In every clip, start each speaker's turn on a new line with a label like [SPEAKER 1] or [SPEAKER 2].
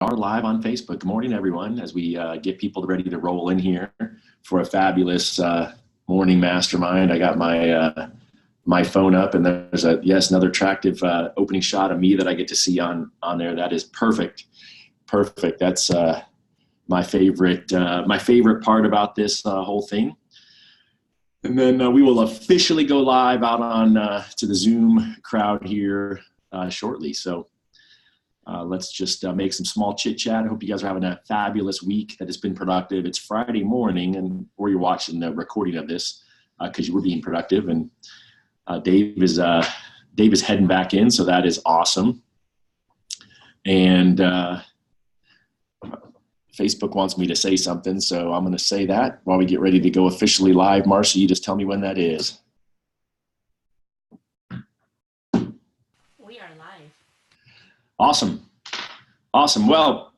[SPEAKER 1] are live on Facebook. Good morning, everyone, as we get people ready to roll in here for a fabulous morning mastermind. I got my phone up, and there's another attractive opening shot of me that I get to see on there. That is perfect. That's my favorite part about this whole thing. And then we will officially go live out on to the Zoom crowd here shortly. So let's just make some small chit chat. I hope you guys are having a fabulous week that has been productive. It's Friday morning, or you're watching the recording of this because you were being productive. And Dave is heading back in, so that is awesome. And Facebook wants me to say something, so I'm going to say that while we get ready to go officially live. Marcy, you just tell me when that is.
[SPEAKER 2] We are live.
[SPEAKER 1] Awesome. Well,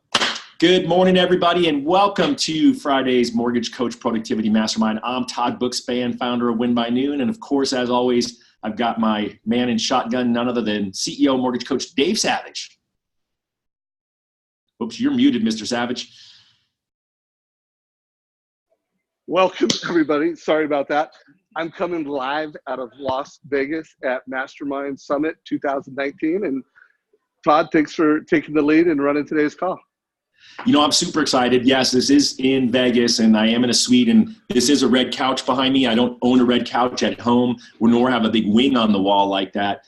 [SPEAKER 1] good morning, everybody, and welcome to Friday's Mortgage Coach Productivity Mastermind. I'm Todd Bookspan, founder of Win by Noon, and of course, as always, I've got my man in shotgun, none other than CEO Mortgage Coach Dave Savage. Oops, you're muted, Mr. Savage.
[SPEAKER 3] Welcome, everybody. Sorry about that. I'm coming live out of Las Vegas at Mastermind Summit 2019. And Todd, thanks for taking the lead and running today's call.
[SPEAKER 1] You know, I'm super excited. Yes, this is in Vegas, and I am in a suite, and this is a red couch behind me. I don't own a red couch at home, nor have a big wing on the wall like that.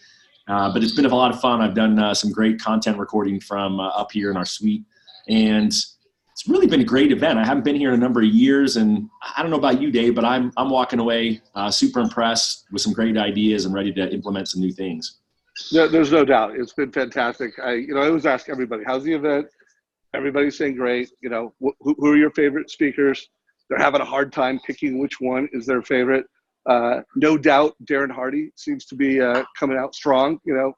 [SPEAKER 1] But it's been a lot of fun. I've done some great content recording from up here in our suite, and it's really been a great event. I haven't been here in a number of years, and I don't know about you, Dave, but I'm walking away super impressed with some great ideas and ready to implement some new things.
[SPEAKER 3] Yeah, there's no doubt. It's been fantastic. I always ask everybody, how's the event? Everybody's saying great. You know, who are your favorite speakers? They're having a hard time picking which one is their favorite. No doubt, Darren Hardy seems to be coming out strong. You know,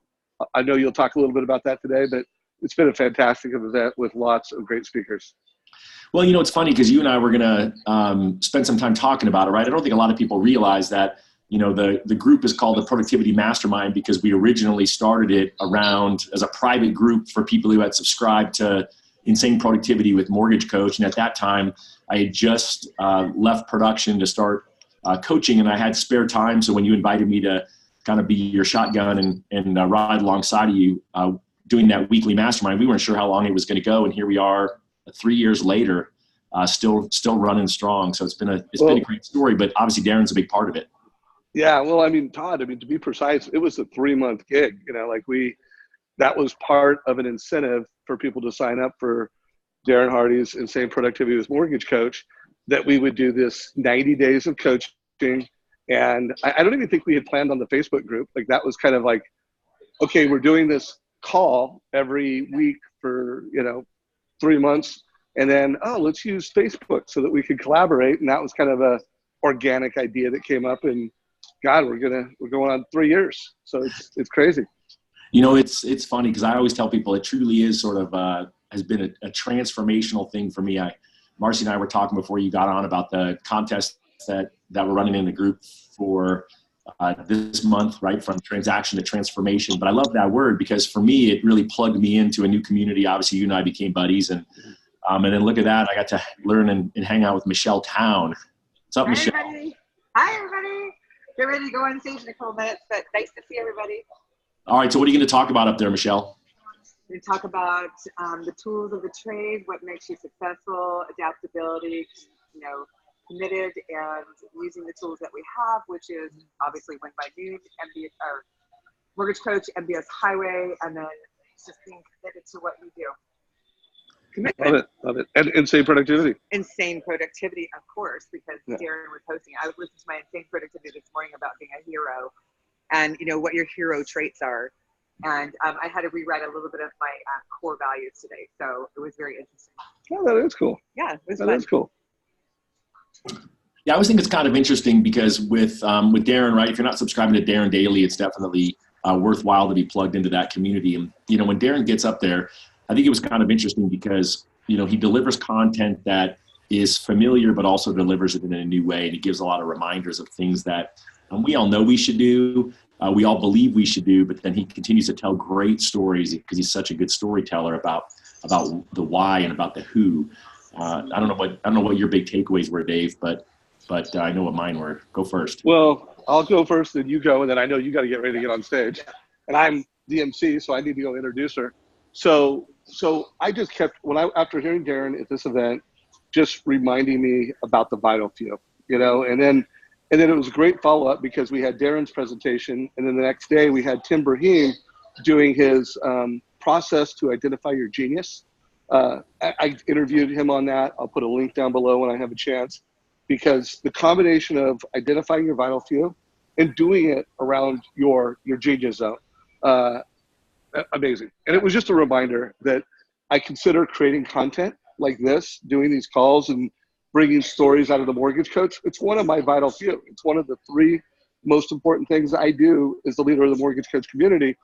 [SPEAKER 3] I know you'll talk a little bit about that today, but it's been a fantastic event with lots of great speakers.
[SPEAKER 1] Well, you know, it's funny because you and I were going to spend some time talking about it, right? I don't think a lot of people realize that, you know, the group is called the Productivity Mastermind because we originally started it around as a private group for people who had subscribed to Insane Productivity with Mortgage Coach. And at that time, I had just left production to start coaching, and I had spare time. So when you invited me to kind of be your shotgun and ride alongside of you doing that weekly mastermind, we weren't sure how long it was going to go. And here we are 3 years later, still running strong. So it's been a great story, but obviously Darren's a big part of it.
[SPEAKER 3] Yeah. Well, I mean, Todd, to be precise, it was a 3-month gig, you know, that was part of an incentive for people to sign up for Darren Hardy's Insane Productivity with Mortgage Coach, that we would do this 90 days of coaching. And I don't even think we had planned on the Facebook group. Like, that was kind of like, okay, we're doing this call every week for, 3 months. And then, let's use Facebook so that we could collaborate. And that was kind of a organic idea that came up, and God, we're going on 3 years. So it's crazy.
[SPEAKER 1] You know, it's funny because I always tell people it truly is sort of has been a transformational thing for me. Marcy and I were talking before you got on about the contest that we're running in the group for this month, right? From transaction to transformation. But I love that word because for me, it really plugged me into a new community. Obviously, you and I became buddies, and then look at that. I got to learn and hang out with Michelle Town. What's up, Michelle?
[SPEAKER 4] Hi, everybody. Get ready to go on stage in a couple minutes, but nice to see everybody.
[SPEAKER 1] All right. So what are you going to talk about up there, Michelle?
[SPEAKER 4] We talk about the tools of the trade, what makes you successful, adaptability, committed, and using the tools that we have, which is obviously Win by Noon, Mortgage Coach, MBS Highway, and then just being committed to what you do. Commitment.
[SPEAKER 3] Love it. And Insane Productivity.
[SPEAKER 4] Insane Productivity, of course, because Darren was hosting. I was listening to my Insane Productivity this morning about being a hero and, what your hero traits are. And I had to rewrite a little bit of my core values today. So it was very interesting.
[SPEAKER 3] Oh, that is cool.
[SPEAKER 4] Yeah, it was
[SPEAKER 3] that
[SPEAKER 4] fun.
[SPEAKER 3] Is cool.
[SPEAKER 1] Yeah, I always think it's kind of interesting because with Darren, right, if you're not subscribing to Darren Daily, it's definitely worthwhile to be plugged into that community. And, when Darren gets up there, I think it was kind of interesting because, he delivers content that is familiar, but also delivers it in a new way. And he gives a lot of reminders of things that we all know we should do. We all believe we should do, but then he continues to tell great stories because he's such a good storyteller about the why and about the who. I don't know what your big takeaways were, Dave, but I know what mine were. Go first.
[SPEAKER 3] Well, I'll go first, then you go, and then I know you got to get ready to get on stage. And I'm the MC, so I need to go introduce her. So I just kept, after hearing Darren at this event, just reminding me about the vital few, and then it was a great follow-up because we had Darren's presentation, and then the next day we had Tim Brahim doing his process to identify your genius. I interviewed him on that. I'll put a link down below when I have a chance, because the combination of identifying your vital few and doing it around your genius zone, amazing. And it was just a reminder that I consider creating content like this, doing these calls and bringing stories out of the mortgage coach. It's one of my vital few. It's one of the 3 most important things I do as the leader of the mortgage coach community.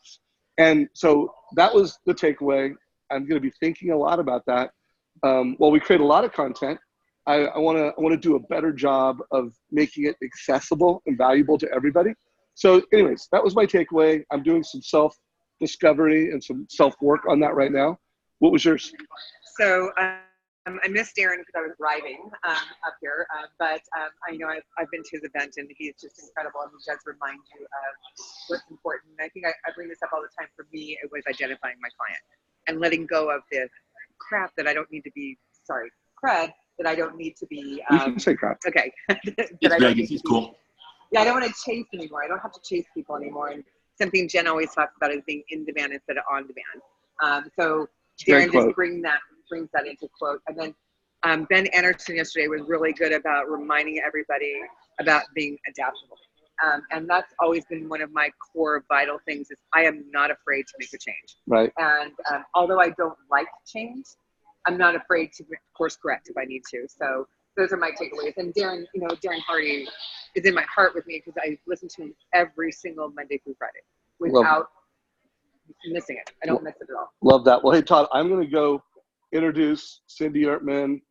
[SPEAKER 3] And so that was the takeaway. I'm going to be thinking a lot about that. While we create a lot of content, I want to do a better job of making it accessible and valuable to everybody. So anyways, that was my takeaway. I'm doing some self-discovery and some self-work on that right now. What was yours?
[SPEAKER 4] So I missed Darren because I was driving up here, but I know I've been to his event, and he's just incredible, and he does remind you of what's important. And I think I bring this up all the time. For me, it was identifying my client and letting go of the crap that I don't need to be, crud that I don't need to be.
[SPEAKER 3] You can say crap.
[SPEAKER 4] Okay.
[SPEAKER 1] It's cool.
[SPEAKER 4] Yeah, I don't want to chase anymore. I don't have to chase people anymore. And something Jen always talks about is being in demand instead of on demand. So Darren just brings that into quote. And then Ben Anderson yesterday was really good about reminding everybody about being adaptable. And that's always been one of my core vital things is I am not afraid to make a change.
[SPEAKER 3] Right.
[SPEAKER 4] And although I don't like change, I'm not afraid to course correct if I need to. So those are my takeaways. And Darren, Darren Hardy is in my heart with me because I listen to him every single Monday through Friday without missing it. I don't miss it at all.
[SPEAKER 3] Love that. Well, hey, Todd, I'm going to go introduce Cindy Ertman.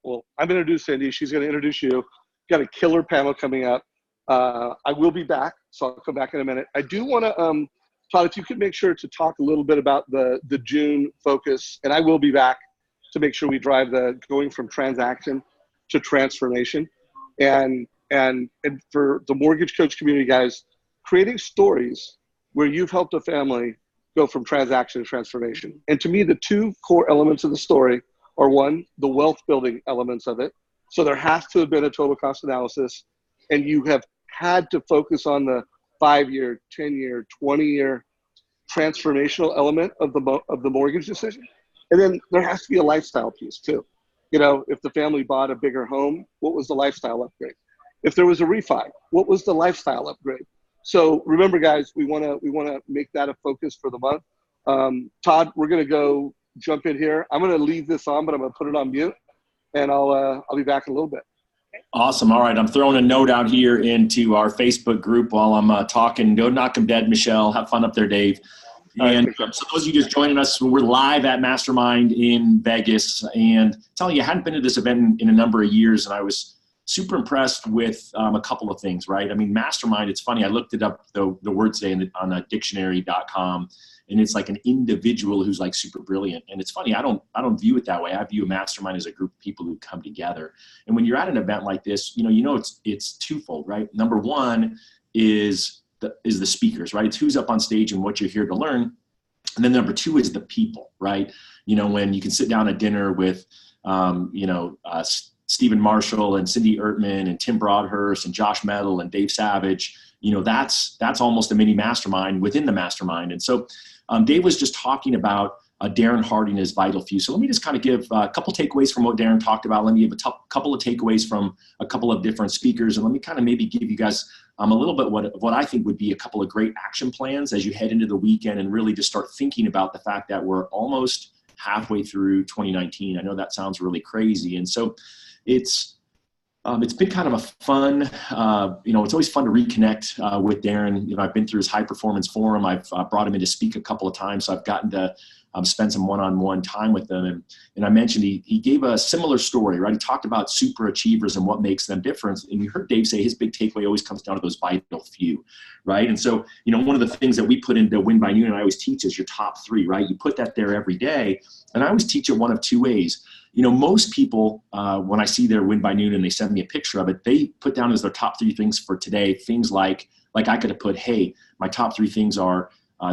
[SPEAKER 3] Well, I'm going to introduce Cindy. She's going to introduce you. Got a killer panel coming up. I will be back, so I'll come back in a minute. I do want to, Todd, if you could make sure to talk a little bit about the June focus, and I will be back to make sure we drive the going from transaction to transformation. And for the mortgage coach community, guys, creating stories where you've helped a family go from transaction to transformation. And to me, the 2 core elements of the story are, 1, the wealth building elements of it. So there has to have been a total cost analysis, and you have had to focus on the 5-year, 10-year, 20-year transformational element of the mortgage decision. And then there has to be a lifestyle piece too. If the family bought a bigger home, what was the lifestyle upgrade? If there was a refi, what was the lifestyle upgrade? So remember, guys, we want to make that a focus for the month. Todd, we're going to go jump in here. I'm going to leave this on, but I'm going to put it on mute, and I'll be back in a little bit.
[SPEAKER 1] Awesome. All right. I'm throwing a note out here into our Facebook group while I'm talking. Don't knock them dead, Michelle. Have fun up there, Dave. And so those of you just joining us, we're live at Mastermind in Vegas, and telling you, I hadn't been to this event in a number of years, and I was super impressed with a couple of things, right? I mean, Mastermind, it's funny. I looked it up, the word today on dictionary.com, and it's like an individual who's like super brilliant. And it's funny, I don't view it that way. I view a mastermind as a group of people who come together. And when you're at an event like this, it's twofold, right? Number one is the speakers, right? It's who's up on stage and what you're here to learn. And then number 2 is the people, right? When you can sit down at dinner with, Stephen Marshall and Cindy Ertman and Tim Broadhurst and Josh Metal and Dave Savage, that's almost a mini mastermind within the mastermind. And so Dave was just talking about Darren Hardy and his vital few. So let me just kind of give a couple takeaways from what Darren talked about. Let me give a couple of takeaways from a couple of different speakers. And let me kind of maybe give you guys a little bit what I think would be a couple of great action plans as you head into the weekend and really just start thinking about the fact that we're almost halfway through 2019. I know that sounds really crazy. And so it's It's been kind of a fun, it's always fun to reconnect with Darren. I've been through his high performance forum. I've brought him in to speak a couple of times. So I've gotten to spend some one-on-one time with them. And I mentioned he gave a similar story, right? He talked about super achievers and what makes them different. And you heard Dave say his big takeaway always comes down to those vital few, right? And so, one of the things that we put into Win by Noon, and I always teach, is your top 3, right? You put that there every day. And I always teach it one of 2 ways. Most people, when I see their Win by Noon and they send me a picture of it, they put down as their top 3 things for today, things like I could have put, hey, my top 3 things are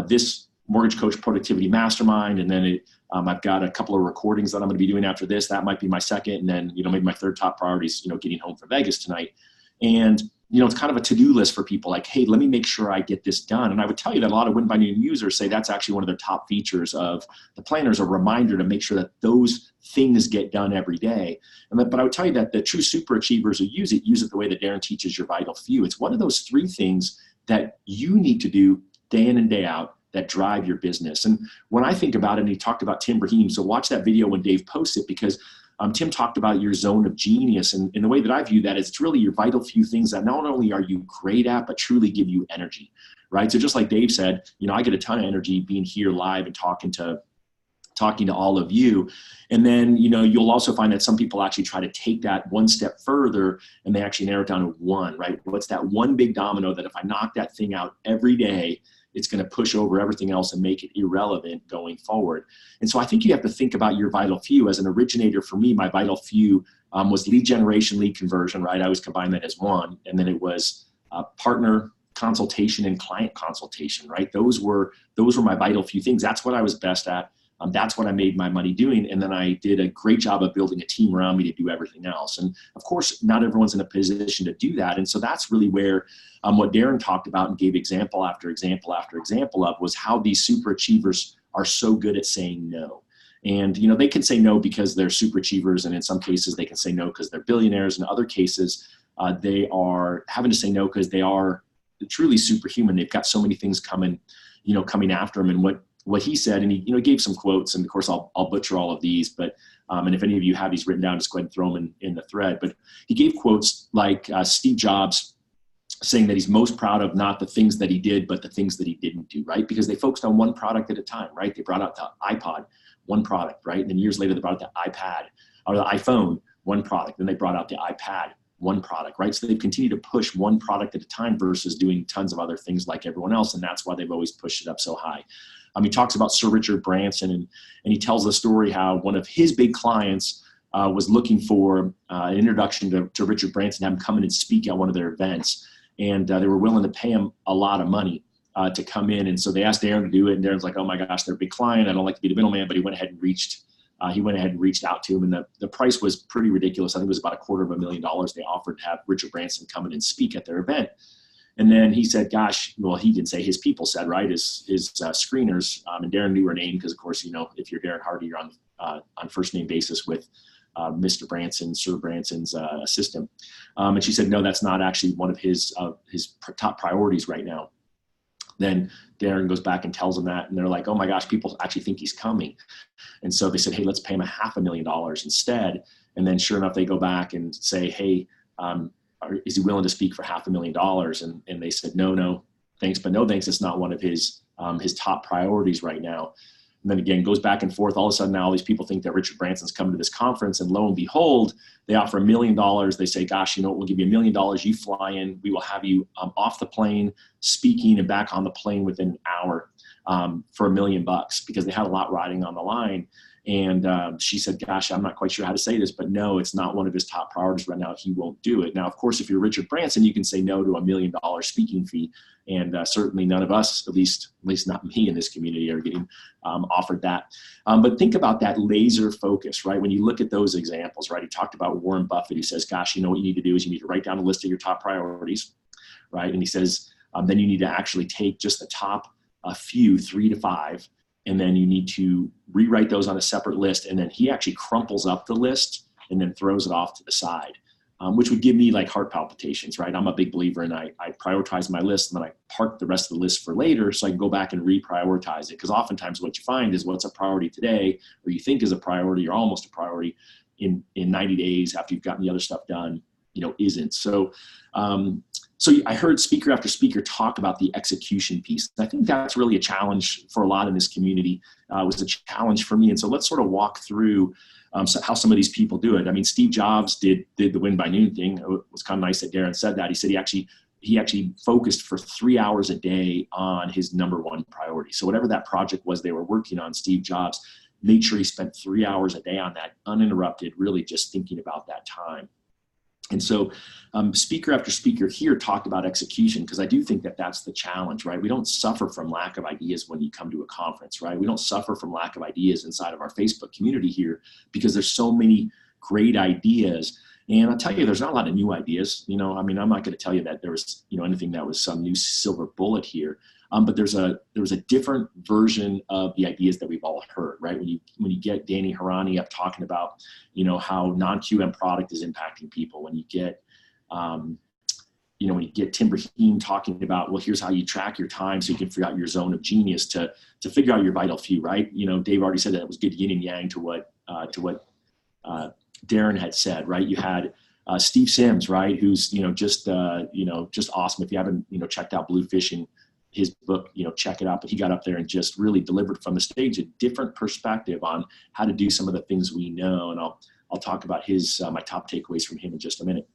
[SPEAKER 1] this Mortgage Coach Productivity Mastermind, and then I've got a couple of recordings that I'm going to be doing after this. That might be my second, and then, maybe my third top priority is, getting home from Vegas tonight. And, it's kind of a to-do list for people like, hey, let me make sure I get this done. And I would tell you that a lot of Win by Noon users say that's actually one of their top features of the planners, a reminder to make sure that those things get done every day. But I would tell you that the true super achievers who use it the way that Darren teaches your vital few. It's one of those 3 things that you need to do day in and day out that drive your business. And when I think about it, and he talked about Tim Brahim, so watch that video when Dave posts it, because Tim talked about your zone of genius. And the way that I view that is it's really your vital few things that not only are you great at, but truly give you energy, right? So just like Dave said, I get a ton of energy being here live and talking to all of you. And then, you'll also find that some people actually try to take that one step further, and they actually narrow it down to 1, right? What's that one big domino that if I knock that thing out every day, it's going to push over everything else and make it irrelevant going forward. And so I think you have to think about your vital few. As an originator, for me, my vital few was lead generation, lead conversion, right? I always combine that as 1. And then it was partner consultation and client consultation, right? Those were my vital few things. That's what I was best at. That's what I made my money doing. And then I did a great job of building a team around me to do everything else. And of course, not everyone's in a position to do that. And so that's really where what Darren talked about and gave example after example after example of was how these super achievers are so good at saying no. And, they can say no because they're super achievers. And in some cases, they can say no because they're billionaires. In other cases, they are having to say no because they are truly superhuman. They've got so many things coming after them. And what he said, and he gave some quotes, and of course I'll butcher all of these, but and if any of you have these written down, just go ahead and throw them in the thread. But he gave quotes like Steve Jobs saying that he's most proud of not the things that he did, but the things that he didn't do, right? Because they focused on one product at a time, right? They brought out the iPod, one product, right? And then years later they brought out the iPad or the iPhone, one product. Then they brought out the iPad, one product, right? So they've continued to push one product at a time versus doing tons of other things like everyone else. And that's why they've always pushed it up so high. He talks about Sir Richard Branson, and he tells the story how one of his big clients was looking for an introduction to Richard Branson, have him come in and speak at one of their events. And they were willing to pay him a lot of money to come in. And so they asked Darren to do it. And Darren's like, oh my gosh, they're a big client. I don't like to be the middleman, but he went ahead and reached out to him. And the price was pretty ridiculous. I think it was about $250,000 they offered to have Richard Branson come in and speak at their event. And then he said, gosh, well, he didn't say, his people said, right, his screeners, and Darren knew her name because, of course, if you're Darren Hardy, you're on first name basis with Mr. Branson, Sir Branson's assistant. And she said, no, that's not actually one of his top priorities right now. Then Darren goes back and tells them that, and they're like, oh my gosh, people actually think he's coming. And so they said, hey, let's pay him $500,000 instead. And then sure enough, they go back and say, hey, is he willing to speak for $500,000? And they said, no, thanks, but no thanks. It's not one of his top priorities right now. And then again, goes back and forth. All of a sudden now all these people think that Richard Branson's coming to this conference, and lo and behold, they offer $1 million. They say, gosh, we'll give you $1 million. You fly in, we will have you off the plane speaking and back on the plane within an hour for $1 million, because they had a lot riding on the line. And she said, gosh, I'm not quite sure how to say this, but no, it's not one of his top priorities right now. He won't do it. Now, of course, if you're Richard Branson, you can say no to $1 million speaking fee. And certainly none of us, at least not me in this community, are getting offered that. But think about that laser focus, right? When you look at those examples, right? He talked about Warren Buffett. He says, gosh, what you need to do is you need to write down a list of your top priorities, right? And he says, then you need to actually take just the top few, 3 to 5, and then you need to rewrite those on a separate list. And then he actually crumples up the list and then throws it off to the side, which would give me like heart palpitations, right? I'm a big believer, and I prioritize my list, and then I park the rest of the list for later so I can go back and reprioritize it. Because oftentimes what you find is what's a priority today, or you think is a priority or almost a priority in 90 days after you've gotten the other stuff done, isn't. So, so I heard speaker after speaker talk about the execution piece. I think that's really a challenge for a lot in this community. It was a challenge for me. And so let's sort of walk through how some of these people do it. I mean, Steve Jobs did the win by noon thing. It was kind of nice that Darren said that. He said he actually focused for 3 hours a day on his number one priority. So whatever that project was they were working on, Steve Jobs made sure he spent 3 hours a day on that, uninterrupted, really just thinking about that time. And so speaker after speaker here talked about execution, because I do think that that's the challenge, right? We don't suffer from lack of ideas when you come to a conference, right? We don't suffer from lack of ideas inside of our Facebook community here, because there's so many great ideas. And I'll tell you, there's not a lot of new ideas. I mean, I'm not going to tell you that there was, anything that was some new silver bullet here. But there was a different version of the ideas that we've all heard, right? When you get Danny Harani up talking about, how non-QM product is impacting people. When you get, when you get Tim Brahim talking about, well, here's how you track your time so you can figure out your zone of genius to figure out your vital few, right? Dave already said that it was good yin and yang to what Darren had said, right? You had Steve Sims, right? Who's, just awesome. If you haven't, checked out Bluefishing, his book, check it out. But he got up there and just really delivered from the stage a different perspective on how to do some of the things we know. And I'll talk about my top takeaways from him in just a minute.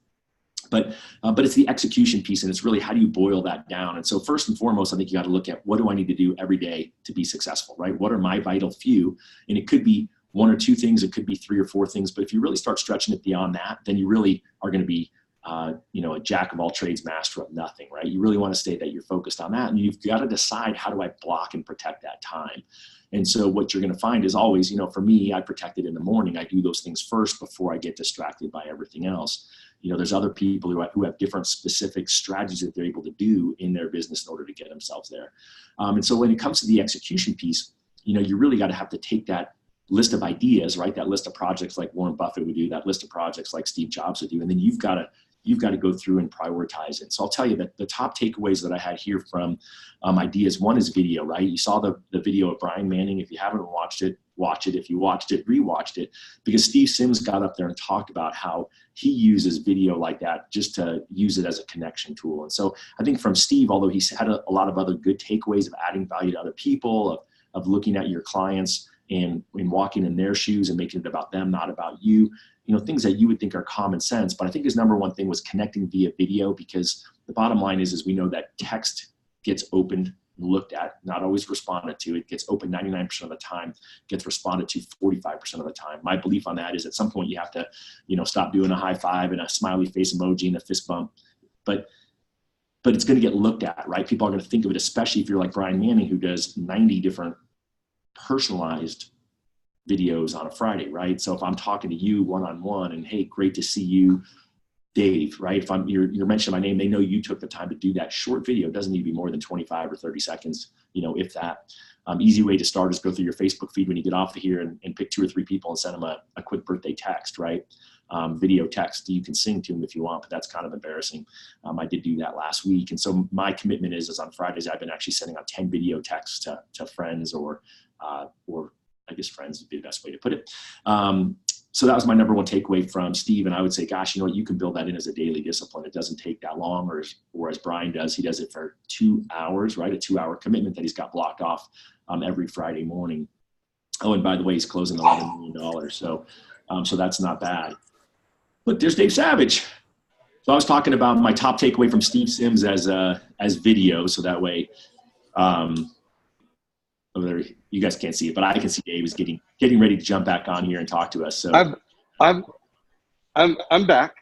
[SPEAKER 1] But it's the execution piece, and it's really how do you boil that down. And so first and foremost, I think you got to look at, what do I need to do every day to be successful, right? What are my vital few? And it could be 1 or 2 things. It could be 3 or 4 things. But if you really start stretching it beyond that, then you really are going to be a jack of all trades, master of nothing, right? You really want to stay that you're focused on that. And you've got to decide, how do I block and protect that time? And so what you're going to find is always, for me, I protect it in the morning. I do those things first before I get distracted by everything else. There's other people who have different specific strategies that they're able to do in their business in order to get themselves there. And so when it comes to the execution piece, you really got to have to take that list of ideas, right? That list of projects like Warren Buffett would do, that list of projects like Steve Jobs would do. And then you've got to go through and prioritize it. So I'll tell you that the top takeaways that I had here from ideas, one is video, right? You saw the video of Brian Manning. If you haven't watched it, watch it. If you watched it, rewatched it, because Steve Sims got up there and talked about how he uses video like that just to use it as a connection tool. And so I think from Steve, although he's had a lot of other good takeaways of adding value to other people, of looking at your clients and walking in their shoes and making it about them, not about you, things that you would think are common sense. But I think his number one thing was connecting via video, because the bottom line is we know that text gets opened, looked at, not always responded to. It gets opened 99% of the time, gets responded to 45% of the time. My belief on that is at some point you have to, stop doing a high five and a smiley face emoji and a fist bump. But it's going to get looked at, right? People are going to think of it, especially if you're like Brian Manning, who does 90 different personalized videos on a Friday, right? So if I'm talking to you one-on-one and, hey, great to see you, Dave, right? If you're mentioning my name, they know you took the time to do that short video. It doesn't need to be more than 25 or 30 seconds, if that. Easy way to start is go through your Facebook feed when you get off of here and pick 2 or 3 people and send them a quick birthday text, right? Video text. You can sing to them if you want, but that's kind of embarrassing. I did do that last week. And so my commitment is on Fridays, I've been actually sending out 10 video texts to friends or I guess friends would be the best way to put it. So that was my number one takeaway from Steve. And I would say, gosh, you can build that in as a daily discipline. It doesn't take that long, or as Brian does, he does it for 2 hours, right? A 2-hour commitment that he's got blocked off every Friday morning. Oh, and by the way, he's closing $11 million. So that's not bad. Look, there's Dave Savage. So I was talking about my top takeaway from Steve Sims as video. So that way, you guys can't see it, but I can see Dave is getting ready to jump back on here and talk to us. So
[SPEAKER 3] I'm back.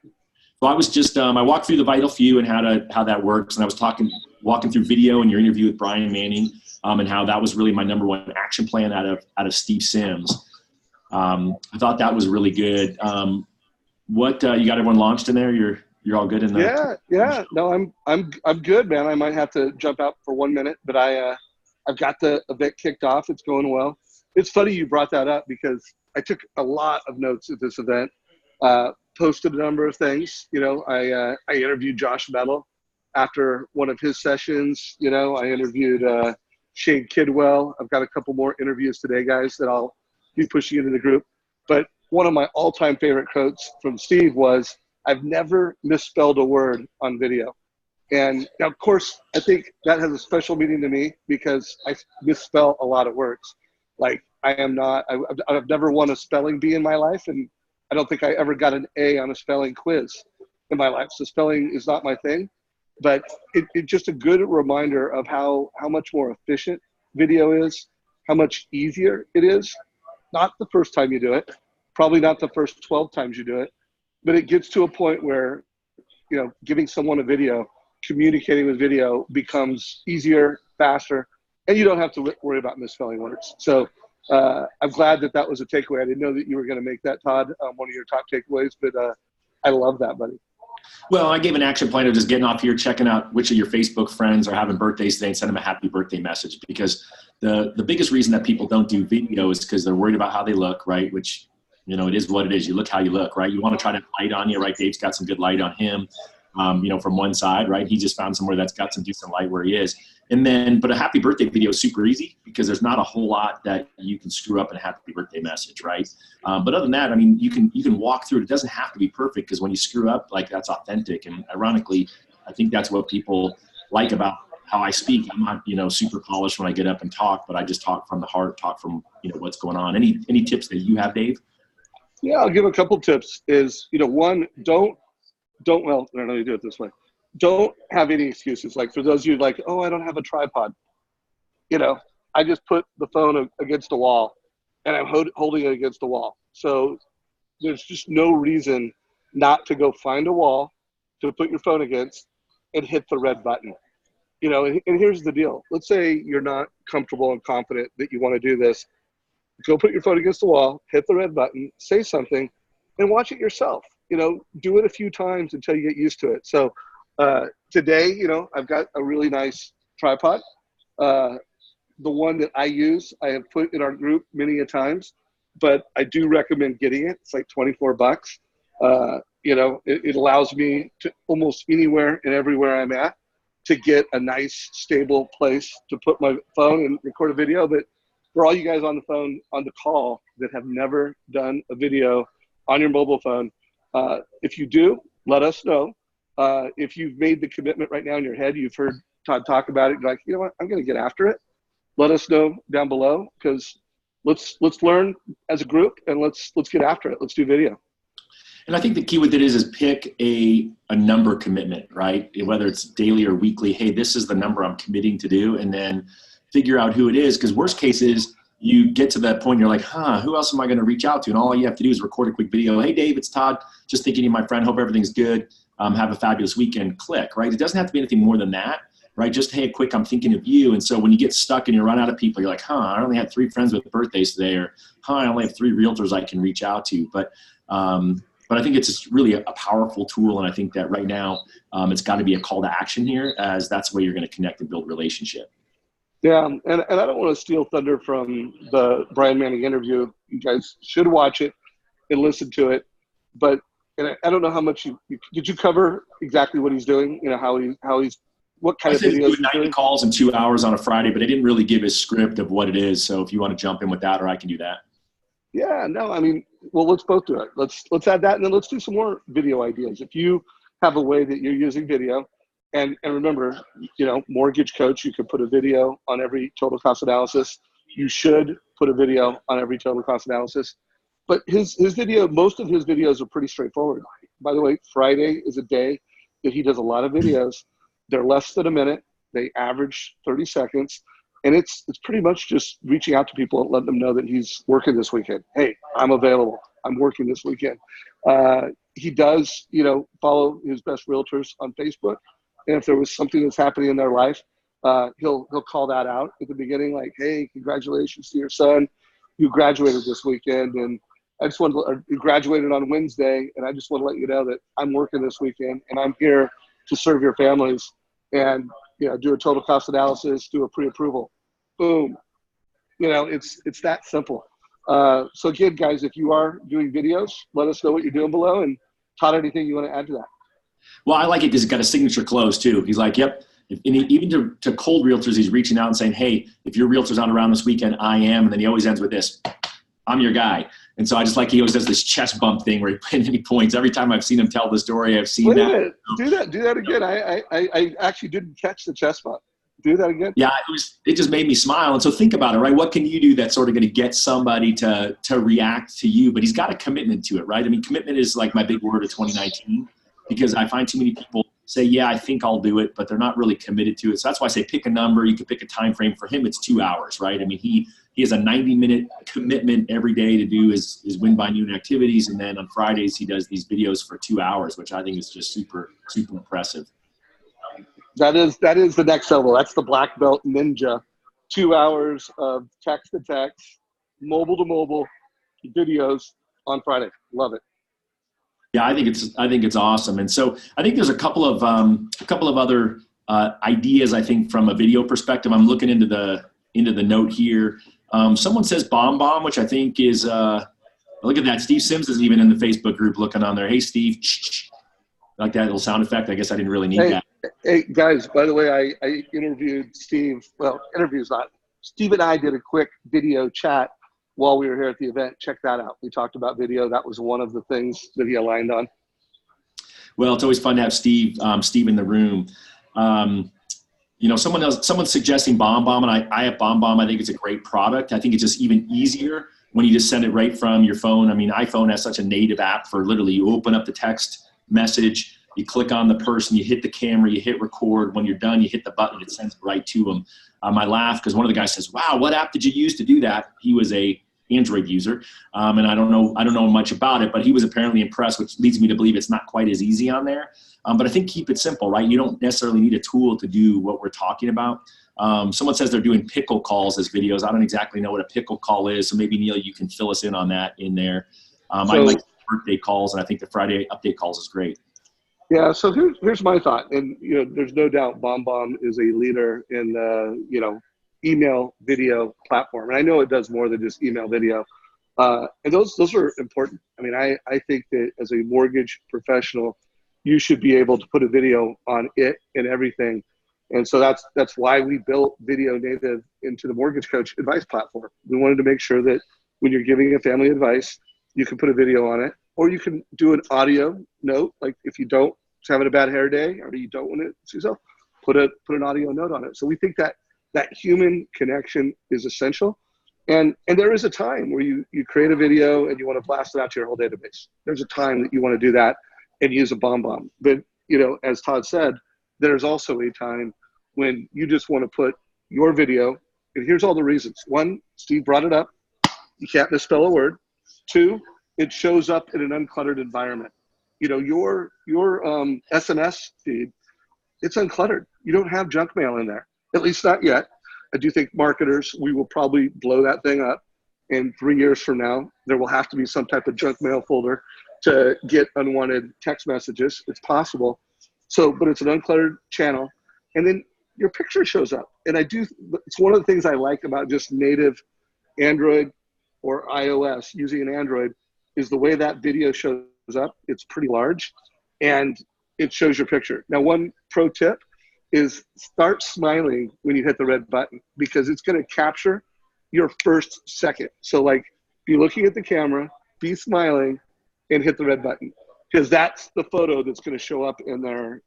[SPEAKER 1] So I was just I walked through the vital few and how that works, and I was walking through video and your interview with Brian Manning, and how that was really my number one action plan out of Steve Sims. I thought that was really good. What you got everyone launched in there? You're all good in there?
[SPEAKER 3] Yeah. No, I'm good, man. I might have to jump out for 1 minute, but I've got the event kicked off. It's going well. It's funny you brought that up, because I took a lot of notes at this event, posted a number of things. I interviewed Josh Mettle after one of his sessions. I interviewed Shane Kidwell. I've got a couple more interviews today, guys, that I'll be pushing into the group. But one of my all-time favorite quotes from Steve was, I've never misspelled a word on video. And now, of course, I think that has a special meaning to me because I misspell a lot of words. Like I've never won a spelling bee in my life, and I don't think I ever got an A on a spelling quiz in my life. So spelling is not my thing, but it's just a good reminder of how much more efficient video is, how much easier it is. Not the first time you do it, probably not the first 12 times you do it, but it gets to a point where, you know, giving someone a video, communicating with video becomes easier, faster, and you don't have to worry about misspelling words. So I'm glad that was a takeaway. I didn't know that you were going to make that, Todd, one of your top takeaways, but I love that, buddy.
[SPEAKER 1] Well, I gave an action plan of just getting off here, checking out which of your Facebook friends are having birthdays today and send them a happy birthday message, because the biggest reason that people don't do video is because they're worried about how they look, right? Which, you know, it is what it is. You look how you look, right? You want to try to light on you, right? Dave's got some good light on him. You know, from one side, right? He just found somewhere that's got some decent light where he is. And then, but a happy birthday video is super easy because there's not a whole lot that you can screw up in a happy birthday message, right? But other than that, I mean, you can walk through it. It doesn't have to be perfect because when you screw up, like, that's authentic. And ironically, I think that's what people like about how I speak. I'm not, you know, super polished when I get up and talk, but I just talk from the heart, talk from, you know, what's going on. Any tips that you have, Dave?
[SPEAKER 3] Yeah, I'll give a couple tips. Is, you know, one, well, I don't know you do it this way. Don't have any excuses. Like for those of you like, oh, I don't have a tripod. You know, I just put the phone against the wall and I'm holding it against the wall. So there's just no reason not to go find a wall to put your phone against and hit the red button. You know, and here's the deal. Let's say you're not comfortable and confident that you want to do this. Go put your phone against the wall, hit the red button, say something, and watch it yourself. You know, do it a few times until you get used to it. So today, you know, I've got a really nice tripod. The one that I use, I have put in our group many a times, but I do recommend getting it. It's like $24. You know, it allows me to almost anywhere and everywhere I'm at to get a nice, stable place to put my phone and record a video. But for all you guys on the phone, on the call that have never done a video on your mobile phone, if you do, let us know. If you've made the commitment right now in your head, you've heard Todd talk about it, you're like, you know what, I'm going to get after it. Let us know down below, because let's learn as a group and let's get after it. Let's do video.
[SPEAKER 1] And I think the key with it is pick a number commitment, right? Whether it's daily or weekly. Hey, this is the number I'm committing to do, and then figure out who it is. Because worst case is you get to that point, you're like, who else am I going to reach out to? And all you have to do is record a quick video. Hey, Dave, it's Todd. Just thinking of my friend. Hope everything's good. Have a fabulous weekend. Click, right? It doesn't have to be anything more than that, right? Just, hey, quick, I'm thinking of you. And so when you get stuck and you run out of people, you're like, I only had 3 friends with birthdays today, or I only have 3 realtors I can reach out to. But I think it's just really a powerful tool. And I think that right now it's got to be a call to action here, as that's the way you're going to connect and build relationship.
[SPEAKER 3] Yeah, and I don't want to steal thunder from the Brian Manning interview. You guys should watch it and listen to it. But I don't know how much did you cover exactly what he's doing? You know, how he's what kind of videos he's
[SPEAKER 1] 90
[SPEAKER 3] doing?
[SPEAKER 1] calls in 2 hours on a Friday, but I didn't really give his script of what it is. So if you want to jump in with that, or I can do that.
[SPEAKER 3] Yeah, no, I mean, well, let's both do it. Let's add that, and then let's do some more video ideas. If you have a way that you're using video, and remember, you know, Mortgage Coach, you could put a video on every total cost analysis. You should put a video on every total cost analysis. But his video, most of his videos are pretty straightforward. By the way, Friday is a day that he does a lot of videos. They're less than a minute. They average 30 seconds. And it's pretty much just reaching out to people and letting them know that he's working this weekend. Hey, I'm available. I'm working this weekend. He does, you know, follow his best realtors on Facebook. And if there was something that's happening in their life, he'll call that out at the beginning, like, hey, congratulations to your son. You graduated this weekend, and you graduated on Wednesday, and I just want to let you know that I'm working this weekend, and I'm here to serve your families, and, you know, do a total cost analysis, do a pre-approval. Boom. You know, it's that simple. So again, guys, if you are doing videos, let us know what you're doing below. And Todd, anything you want to add to that?
[SPEAKER 1] Well, I like it because it's got a signature close too. He's like, yep. And even to cold realtors, he's reaching out and saying, hey, if your realtor's not around this weekend, I am. And then he always ends with this: I'm your guy. And so I just like he always does this chest bump thing where he points. Every time I've seen him tell the story, I've seen
[SPEAKER 3] Wait
[SPEAKER 1] that.
[SPEAKER 3] a minute. Do that again. I actually didn't catch the chest bump. Do that again.
[SPEAKER 1] Yeah, it just made me smile. And so think about it, right? What can you do that's sort of going to get somebody to react to you? But he's got a commitment to it, right? I mean, commitment is like my big word of 2019, because I find too many people say, yeah, I think I'll do it, but they're not really committed to it. So that's why I say pick a number. You can pick a time frame. For him, it's 2 hours, right? I mean, he has a 90-minute commitment every day to do his win by noon activities. And then on Fridays, he does these videos for 2 hours, which I think is just super, super impressive.
[SPEAKER 3] That is the next level. That's the black belt ninja. 2 hours of text to text, mobile to mobile videos on Friday. Love it.
[SPEAKER 1] Yeah, I think it's awesome. And so I think there's a couple of other ideas. I think from a video perspective, I'm looking into the note here. Someone says bomb, which I think is look at that. Steve Sims is even in the Facebook group looking on there. Hey, Steve, like that little sound effect. I guess I didn't really need that.
[SPEAKER 3] Hey guys, by the way, I interviewed Steve. Well, interviews not. Steve and I did a quick video chat while we were here at the event. Check that out. We talked about video. That was one of the things that he aligned on.
[SPEAKER 1] Well, it's always fun to have Steve in the room. Someone's suggesting bomb, and I have bomb. I think it's a great product. I think it's just even easier when you just send it right from your phone. I mean, iPhone has such a native app for literally you open up the text message, you click on the person, you hit the camera, you hit record. When you're done, you hit the button, it sends it right to them. I laugh because one of the guys says, wow, what app did you use to do that? He was a Android user. And I don't know much about it, but he was apparently impressed, which leads me to believe it's not quite as easy on there. But I think keep it simple, right? You don't necessarily need a tool to do what we're talking about. Someone says they're doing pickle calls as videos. I don't exactly know what a pickle call is. So maybe Neil, you can fill us in on that in there. I like birthday calls, and I think the Friday update calls is great.
[SPEAKER 3] Yeah, so here's my thought, and there's no doubt BombBomb is a leader in the email video platform, and I know it does more than just email video, and those are important. I mean, I think that as a mortgage professional, you should be able to put a video on it and everything, and so that's why we built Video Native into the Mortgage Coach advice platform. We wanted to make sure that when you're giving a family advice, you can put a video on it. Or you can do an audio note, like if you don't having a bad hair day or you don't want to see yourself, put an audio note on it. So we think that human connection is essential. And there is a time where you create a video and you want to blast it out to your whole database. There's a time that you want to do that and use a BombBomb. But as Todd said, there's also a time when you just want to put your video, and here's all the reasons. One, Steve brought it up. You can't misspell a word. Two, it shows up in an uncluttered environment. Your SMS feed, it's uncluttered. You don't have junk mail in there, at least not yet. I do think marketers, we will probably blow that thing up. And 3 years from now, there will have to be some type of junk mail folder to get unwanted text messages. It's possible. But it's an uncluttered channel. And then your picture shows up. And it's one of the things I like about just native Android or iOS using an Android is the way that video shows up. It's pretty large and it shows your picture. Now, one pro tip is start smiling when you hit the red button, because it's going to capture your first second. So like be looking at the camera, be smiling, and hit the red button, because that's the photo that's going to show up in their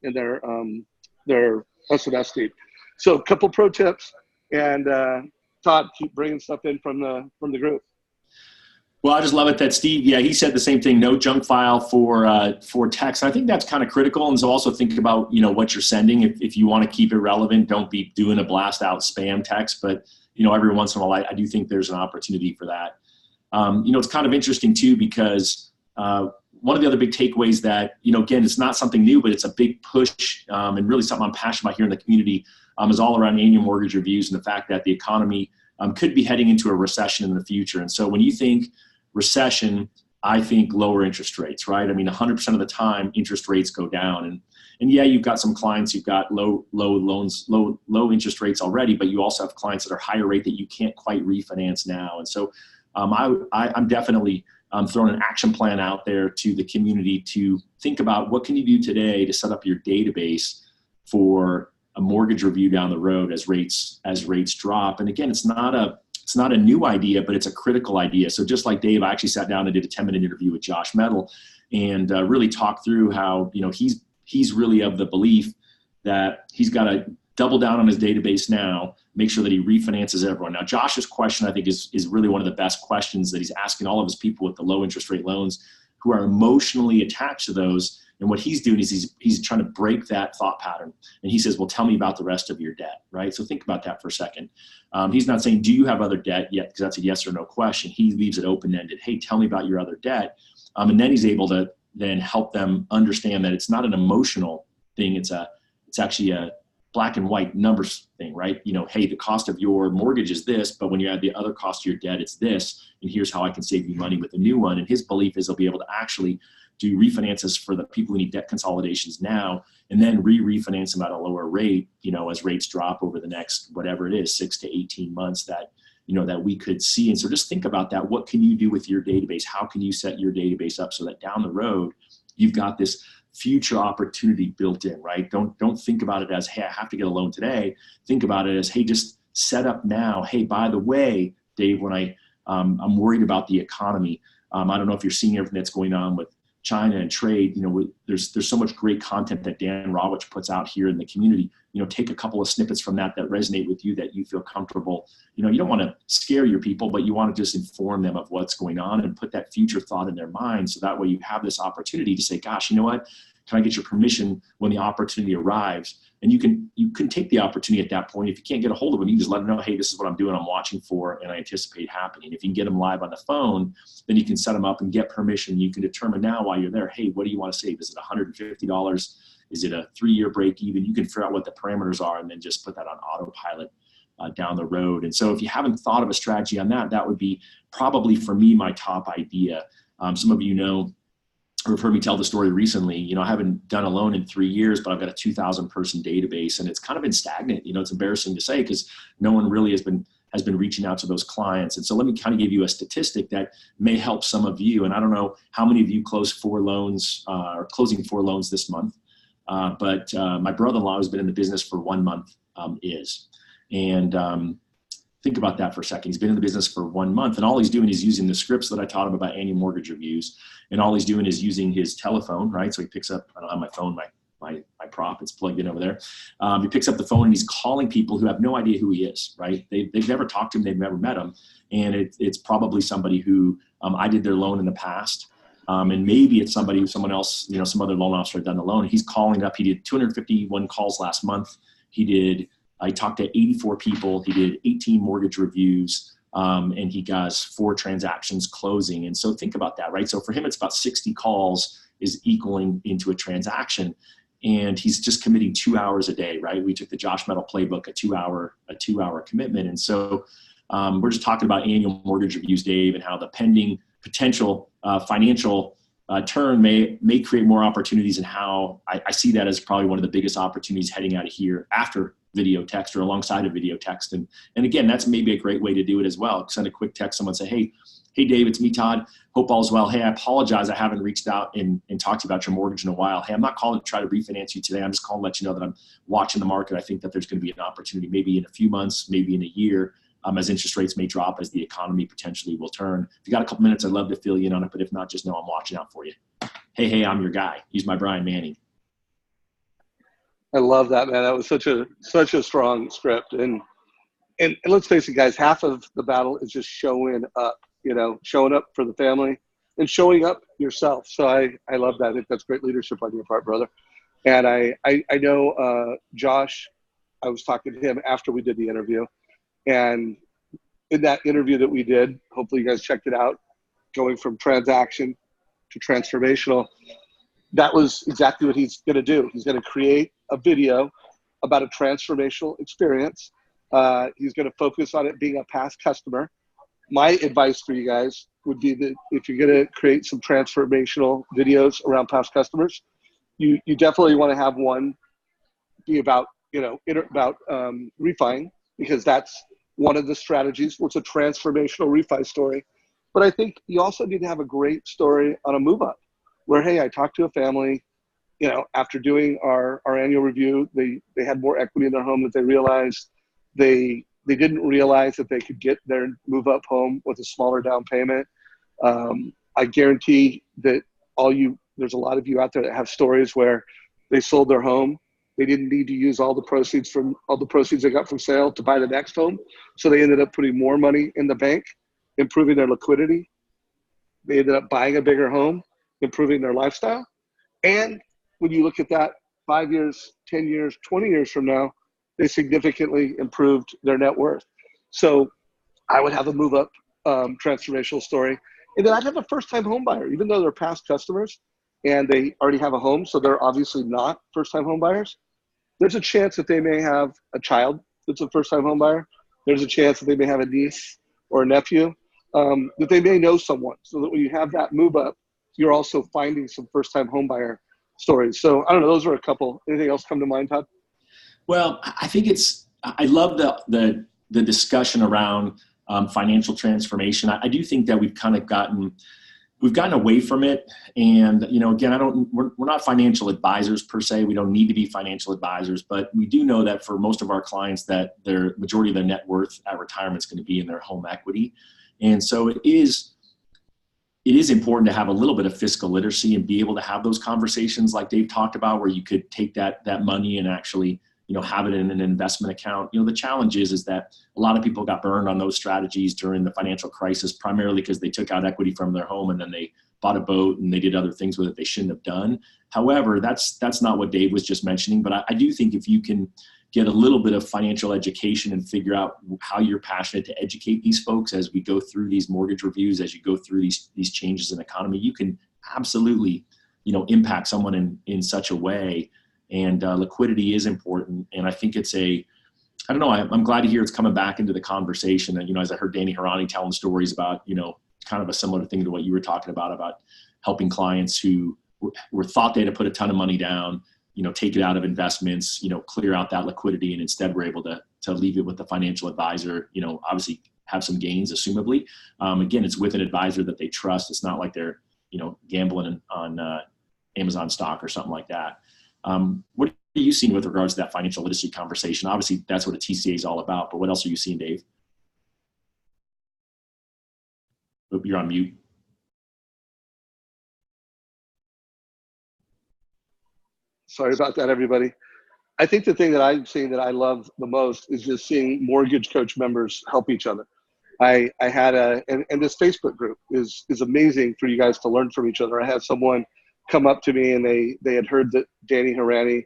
[SPEAKER 3] SMS feed. So a couple pro tips, and Todd, keep bringing stuff in from the group.
[SPEAKER 1] Well, I just love it that Steve, he said the same thing, no junk file for text. I think that's kind of critical. And so also think about, what you're sending. If you want to keep it relevant, don't be doing a blast out spam text. But, every once in a while, I do think there's an opportunity for that. It's kind of interesting too, because one of the other big takeaways that, again, it's not something new, but it's a big push and really something I'm passionate about here in the community is all around annual mortgage reviews and the fact that the economy could be heading into a recession in the future. And so when you think recession, I think lower interest rates, right? I mean, 100% of the time, interest rates go down. And yeah, you've got some clients, you've got low loans, low interest rates already, but you also have clients that are higher rate that you can't quite refinance now. And so I'm definitely throwing an action plan out there to the community to think about what can you do today to set up your database for a mortgage review down the road as rates drop. And again, it's not It's not a new idea, but it's a critical idea. So just like Dave, I actually sat down and did a 10-minute interview with Josh Metal and really talked through how, he's really of the belief that he's got to double down on his database now, make sure that he refinances everyone. Now, Josh's question, I think, is really one of the best questions that he's asking all of his people with the low interest rate loans who are emotionally attached to those. And what he's doing is he's trying to break that thought pattern. And he says, well, tell me about the rest of your debt, right? So think about that for a second. He's not saying, do you have other debt yet? Because that's a yes or no question. He leaves it open-ended. Hey, tell me about your other debt. And then he's able to then help them understand that it's not an emotional thing. It's actually a black and white numbers thing, right? Hey, the cost of your mortgage is this, but when you add the other cost to your debt, it's this. And here's how I can save you money with a new one. And his belief is he'll be able to actually do refinances for the people who need debt consolidations now, and then refinance them at a lower rate, as rates drop over the next, whatever it is, 6 to 18 months that we could see. And so just think about that. What can you do with your database? How can you set your database up so that down the road, you've got this future opportunity built in, right? Don't think about it as, hey, I have to get a loan today. Think about it as, hey, just set up now. Hey, by the way, Dave, when I'm worried about the economy, I don't know if you're seeing everything that's going on with China and trade. There's so much great content that Dan Rawich puts out here in the community. Take a couple of snippets from that resonate with you, that you feel comfortable. You don't want to scare your people, but you want to just inform them of what's going on and put that future thought in their mind. So that way you have this opportunity to say, gosh, you know what? Can I get your permission when the opportunity arrives? And you can take the opportunity at that point. If you can't get a hold of them, you can just let them know, hey, this is what I'm doing, I'm watching for, and I anticipate happening. If you can get them live on the phone, then you can set them up and get permission. You can determine now while you're there, hey, what do you want to save? Is it $150? Is it a 3-year break even? You can figure out what the parameters are and then just put that on autopilot down the road. And so if you haven't thought of a strategy on that, that would be probably, for me, my top idea. Some of you know, or have heard me tell the story recently, I haven't done a loan in 3 years, but I've got a 2,000 person database, and it's kind of been stagnant. It's embarrassing to say because no one really has been reaching out to those clients. And so let me kind of give you a statistic that may help some of you. And I don't know how many of you closed 4 loans or closing 4 loans this month. But my brother-in-law, who's been in the business for 1 month, is. And think about that for a second. He's been in the business for 1 month, and all he's doing is using the scripts that I taught him about annual mortgage reviews. And all he's doing is using his telephone, right? So he picks up, I don't have my phone, my prop, it's plugged in over there. He picks up the phone and he's calling people who have no idea who he is, right? They've never talked to him, they've never met him. And it's probably somebody who I did their loan in the past. And maybe it's somebody who someone else, some other loan officer had done the loan. He's calling up. He did 251 calls last month. I talked to 84 people. He did 18 mortgage reviews, and he got 4 transactions closing. And so think about that, right? So for him, it's about 60 calls is equaling into a transaction, and he's just committing 2 hours a day, right? We took the Josh Metal playbook, a 2-hour commitment. And so we're just talking about annual mortgage reviews, Dave, and how the pending potential financial turn may create more opportunities, and how I see that as probably one of the biggest opportunities heading out of here after video text or alongside of video text. And again, that's maybe a great way to do it as well. Send a quick text, someone say, hey Dave, it's me, Todd. Hope all's well. Hey, I apologize. I haven't reached out and talked to you about your mortgage in a while. Hey, I'm not calling to try to refinance you today. I'm just calling to let you know that I'm watching the market. I think that there's going to be an opportunity maybe in a few months, maybe in a year, as interest rates may drop, as the economy potentially will turn. If you got a couple minutes, I'd love to fill you in on it. But if not, just know I'm watching out for you. Hey, I'm your guy. Use my Brian Manning.
[SPEAKER 3] I love that, man. That was such a strong script. And let's face it, guys, half of the battle is just showing up, showing up for the family and showing up yourself. So I love that. I think that's great leadership on your part, brother. And I know Josh, I was talking to him after we did the interview. And in that interview that we did, hopefully you guys checked it out, going from transaction to transformational, that was exactly what he's going to do. He's going to create a video about a transformational experience. He's going to focus on it being a past customer. My advice for you guys would be that if you're going to create some transformational videos around past customers, you definitely want to have one be about, refining, because that's one of the strategies. It's a transformational refi story. But I think you also need to have a great story on a move up where, hey, I talked to a family, after doing our annual review, they had more equity in their home that they realized. They They didn't realize that they could get their move up home with a smaller down payment. I guarantee that there's a lot of you out there that have stories where they sold their home. They didn't need to use all the proceeds they got from sale to buy the next home. So they ended up putting more money in the bank, improving their liquidity. They ended up buying a bigger home, improving their lifestyle. And when you look at that 5 years, 10 years, 20 years from now, they significantly improved their net worth. So I would have a move up transformational story. And then I'd have a first-time home buyer, even though they're past customers and they already have a home, so they're obviously not first-time home buyers. There's a chance that they may have a child that's a first-time home buyer. There's a chance that they may have a niece or a nephew, that they may know someone. So that when you have that move up, you're also finding some first-time home buyer stories. So I don't know, those are a couple. Anything else come to mind, Todd?
[SPEAKER 1] Well, I think I love the discussion around financial transformation. I do think that we've kind of gotten away from it. And, again, we're not financial advisors per se. We don't need to be financial advisors, but we do know that for most of our clients that their majority of their net worth at retirement is going to be in their home equity. And so it is important to have a little bit of fiscal literacy and be able to have those conversations like Dave talked about, where you could take that money and actually, have it in an investment account. The challenge is that a lot of people got burned on those strategies during the financial crisis, primarily because they took out equity from their home and then they bought a boat and they did other things with it they shouldn't have done. However, that's not what Dave was just mentioning. But I do think if you can get a little bit of financial education and figure out how you're passionate to educate these folks as we go through these mortgage reviews, as you go through these changes in economy, you can absolutely, impact someone in such a way. And liquidity is important. And I think I'm glad to hear it's coming back into the conversation. And, as I heard Danny Harani telling stories about, kind of a similar thing to what you were talking about helping clients who were thought they had to put a ton of money down, take it out of investments, clear out that liquidity. And instead we're able to leave it with the financial advisor, obviously have some gains, assumably. Again, it's with an advisor that they trust. It's not like they're, gambling on Amazon stock or something like that. What are you seeing with regards to that financial literacy conversation? Obviously, that's what a TCA is all about, but what else are you seeing, Dave? Oh, you're on mute.
[SPEAKER 3] Sorry about that, everybody. I think the thing that I'm seeing that I love the most is just seeing mortgage coach members help each other. I had and this Facebook group is amazing for you guys to learn from each other. I had someone come up to me and they had heard that Danny Harani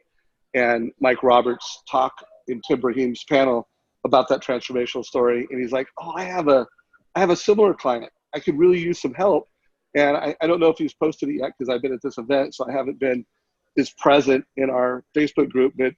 [SPEAKER 3] and Mike Roberts talk in Tim Brahim's panel about that transformational story. And he's like, oh, I have a similar client. I could really use some help. And I don't know if he's posted it yet because I've been at this event, so I haven't been as present in our Facebook group, but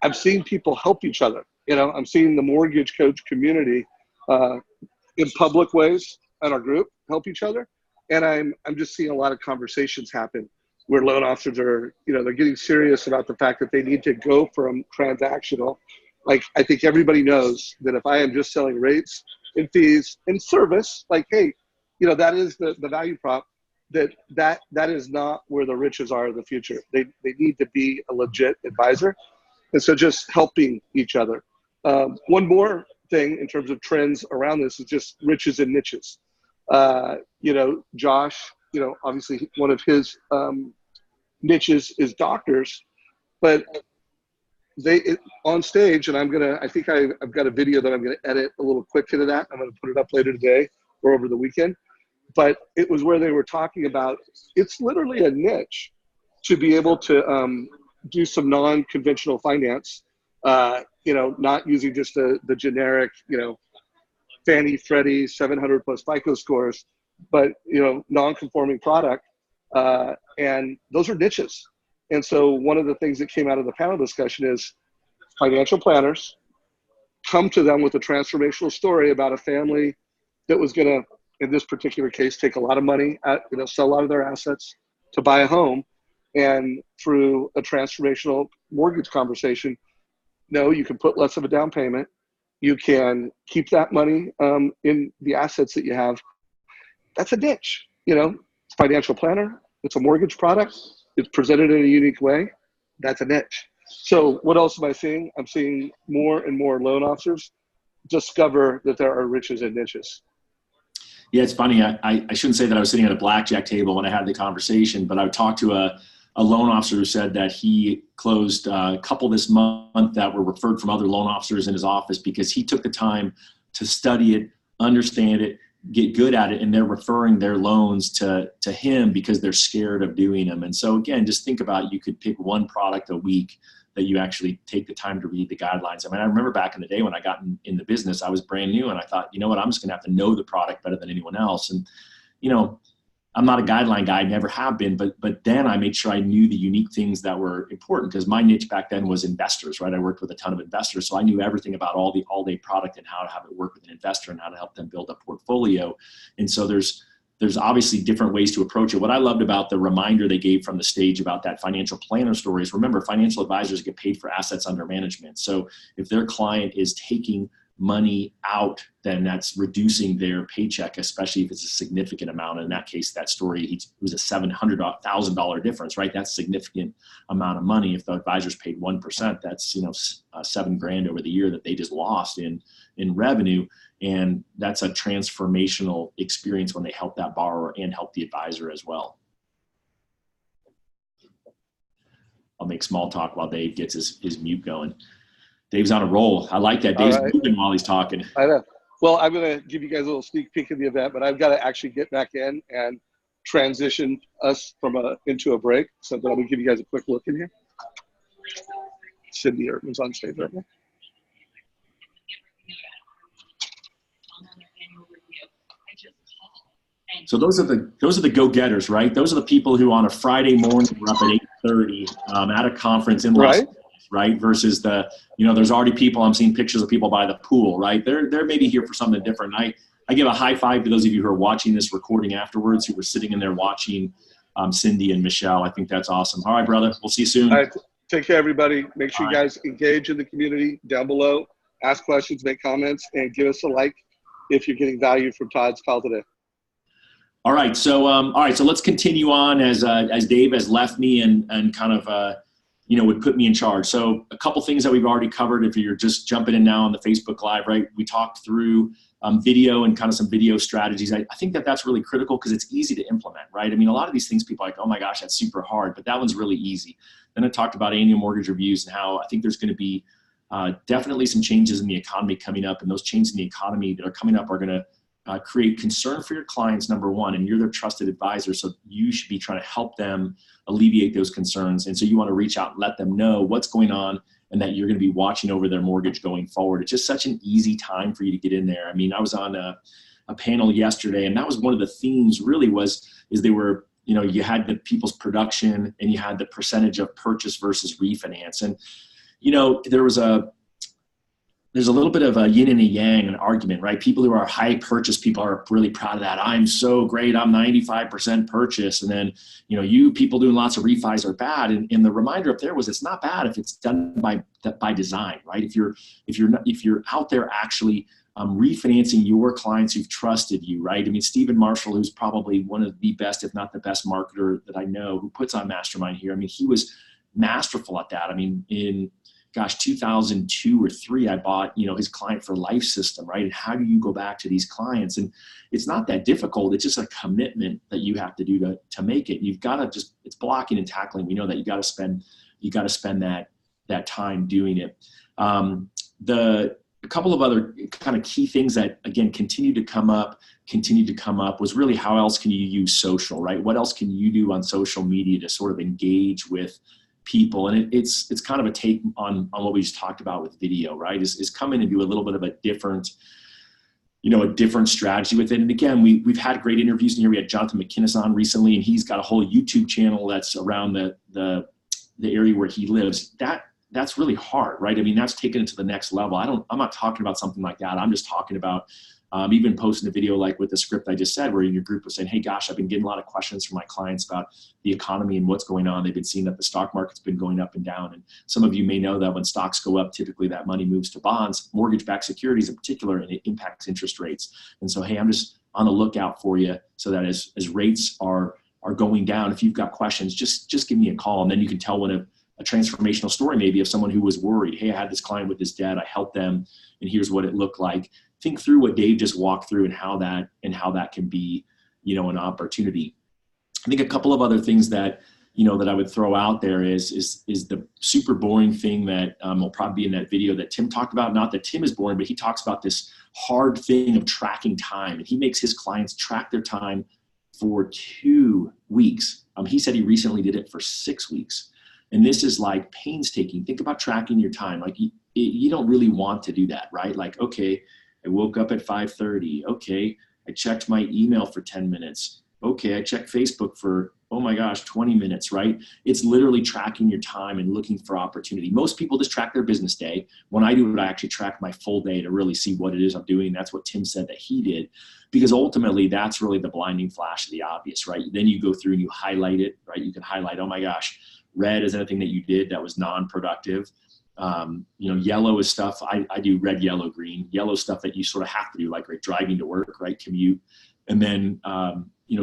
[SPEAKER 3] I'm seeing people help each other. I'm seeing the mortgage coach community in public ways in our group help each other. And I'm just seeing a lot of conversations happen where loan officers are, they're getting serious about the fact that they need to go from transactional. Like, I think everybody knows that if I am just selling rates and fees and service, like, hey, that is the value prop, that is not where the riches are in the future. They need to be a legit advisor. And so just helping each other. One more thing in terms of trends around this is just riches and niches. Josh, obviously one of his niches is doctors, but on stage, and I think I've got a video that I'm going to edit a little quick into that. I'm going to put it up later today or over the weekend. But it was where they were talking about, it's literally a niche to be able to do some non-conventional finance, not using just the generic, Fannie, Freddie, 700 plus FICO scores, but, non-conforming product. And those are niches. And so one of the things that came out of the panel discussion is financial planners come to them with a transformational story about a family that was going to, in this particular case, take a lot of money, sell a lot of their assets to buy a home. And through a transformational mortgage conversation, no, you can put less of a down payment. You can keep that money in the assets that you have. That's a niche. It's financial planner. It's a mortgage product. It's presented in a unique way. That's a niche. So what else am I seeing? I'm seeing more and more loan officers discover that there are riches and niches.
[SPEAKER 1] Yeah, it's funny. I shouldn't say that I was sitting at a blackjack table when I had the conversation, but I talked to a loan officer who said that he closed a couple this month that were referred from other loan officers in his office because he took the time to study it, understand it, get good at it, and they're referring their loans to him because they're scared of doing them. And so again, just think about, you could pick one product a week that you actually take the time to read the guidelines. I mean, I remember back in the day when I got in the business, I was brand new and I thought, you know what, I'm just going to have to know the product better than anyone else. And, you know, I'm not a guideline guy, never have been, but then I made sure I knew the unique things that were important because my niche back then was investors, right? I worked with a ton of investors. So I knew everything about all the all-day product and how to have it work with an investor and how to help them build a portfolio. And so there's obviously different ways to approach it. What I loved about the reminder they gave from the stage about that financial planner story is, remember, financial advisors get paid for assets under management. So if their client is taking money out, then that's reducing their paycheck, especially if it's a significant amount. In that case, that story, it was a $700,000 difference, right? That's a significant amount of money. If the advisors paid 1%, that's, you know, $7,000 over the year that they just lost in revenue. And that's a transformational experience when they help that borrower and help the advisor as well. I'll make small talk while Dave gets his mute going. Dave's on a roll. I like that. Dave's moving while he's talking.
[SPEAKER 3] I know. Well, I'm going to give you guys a little sneak peek of the event, but I've got to actually get back in and transition us into a break. So I'm going to give you guys a quick look in here. Cindy Ertman's on stage right now.
[SPEAKER 1] So those are the go-getters, right? Those are the people who on a Friday morning were up at 8:30 at a conference in Los Angeles, right? Versus there's already people, I'm seeing pictures of people by the pool, right? They're maybe here for something different. I give a high five to those of you who are watching this recording afterwards, who were sitting in there watching Cindy and Michelle. I think that's awesome. All right, brother. We'll see you soon.
[SPEAKER 3] All right. Take care, everybody. Make sure you guys engage in the community down below. Ask questions, make comments, and give us a like if you're getting value from Todd's call today.
[SPEAKER 1] All right. So let's continue on as Dave has left me and kind of would put me in charge. So a couple things that we've already covered. If you're just jumping in now on the Facebook Live, right? We talked through video and kind of some video strategies. I think that's really critical because it's easy to implement, right? I mean, a lot of these things people are like, oh my gosh, that's super hard, but that one's really easy. Then I talked about annual mortgage reviews and how I think there's going to be definitely some changes in the economy coming up, and those changes in the economy that are coming up are going to create concern for your clients, number one, and you're their trusted advisor, so you should be trying to help them alleviate those concerns. And so you want to reach out and let them know what's going on and that you're going to be watching over their mortgage going forward. It's just such an easy time for you to get in there. I mean, I was on a panel yesterday, and that was one of the themes really is they were, you had the people's production and you had the percentage of purchase versus refinance. And, there's a little bit of a yin and a yang, an argument, right? People who are high purchase people are really proud of that. I'm so great. I'm 95% purchase. And then, you people doing lots of refis are bad. And the reminder up there was it's not bad if it's done by design, right? If you're out there actually refinancing your clients who've trusted you, right? I mean, Stephen Marshall, who's probably one of the best, if not the best marketer that I know, who puts on Mastermind here. I mean, he was masterful at that. I mean, in 2002 or 3, I bought, his Client for Life system, right? And how do you go back to these clients? And it's not that difficult. It's just a commitment that you have to do to make it. You've got to it's blocking and tackling. We know that you got to spend that time doing it. A couple of other kind of key things that, again, continue to come up was really how else can you use social, right? What else can you do on social media to sort of engage with people? And it's kind of a take on what we just talked about with video, right? Is come in and do a little bit of a different strategy with it. And again, we've had great interviews in here. We had Jonathan McKinnis on recently, and he's got a whole YouTube channel that's around the area where he lives. That's really hard, right? I mean, that's taken it to the next level. I'm not talking about something like that. I'm just talking about even posting a video like with the script I just said, where your group was saying, hey, gosh, I've been getting a lot of questions from my clients about the economy and what's going on. They've been seeing that the stock market's been going up and down. And some of you may know that when stocks go up, typically that money moves to bonds, mortgage-backed securities in particular, and it impacts interest rates. And so, hey, I'm just on the lookout for you so that as rates are going down, if you've got questions, just give me a call. And then you can tell when a transformational story maybe of someone who was worried. Hey, I had this client with this debt. I helped them, and here's what it looked like. Think through what Dave just walked through and how that can be, an opportunity. I think a couple of other things that, that I would throw out there is the super boring thing that will probably be in that video that Tim talked about. Not that Tim is boring, but he talks about this hard thing of tracking time. And he makes his clients track their time for 2 weeks. He said he recently did it for 6 weeks. And this is like painstaking. Think about tracking your time. Like you don't really want to do that, right? Like, okay, I woke up at 5:30. Okay, I checked my email for 10 minutes. Okay, I checked Facebook for, oh my gosh, 20 minutes, right? It's literally tracking your time and looking for opportunity. Most people just track their business day. When I do it, I actually track my full day to really see what it is I'm doing. That's what Tim said that he did, because ultimately that's really the blinding flash of the obvious, right? Then you go through and you highlight it, right? You can highlight, oh my gosh, red is anything that you did that was non-productive. Yellow is stuff, I do red, yellow, green. Yellow stuff that you sort of have to do, like right, driving to work, right, commute. And then,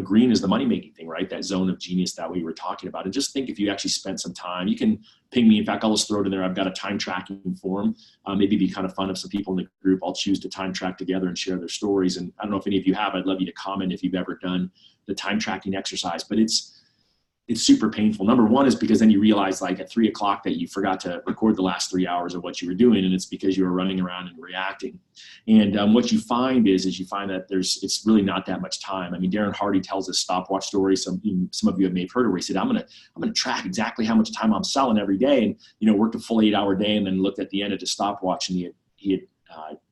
[SPEAKER 1] green is the money-making thing, right? That zone of genius that we were talking about. And just think if you actually spent some time, you can ping me. In fact, I'll just throw it in there. I've got a time tracking form. Maybe be kind of fun if some people in the group, I'll choose to time track together and share their stories. And I don't know if any of you have, I'd love you to comment if you've ever done the time tracking exercise, but it's super painful. Number one is because then you realize like at 3 o'clock that you forgot to record the last 3 hours of what you were doing. And it's because you were running around and reacting. And what you find is you find that it's really not that much time. I mean, Darren Hardy tells us stopwatch story. Some of you may have heard it where he said, I'm going to track exactly how much time I'm selling every day. And, worked a full 8-hour day and then looked at the end of the stopwatch and he had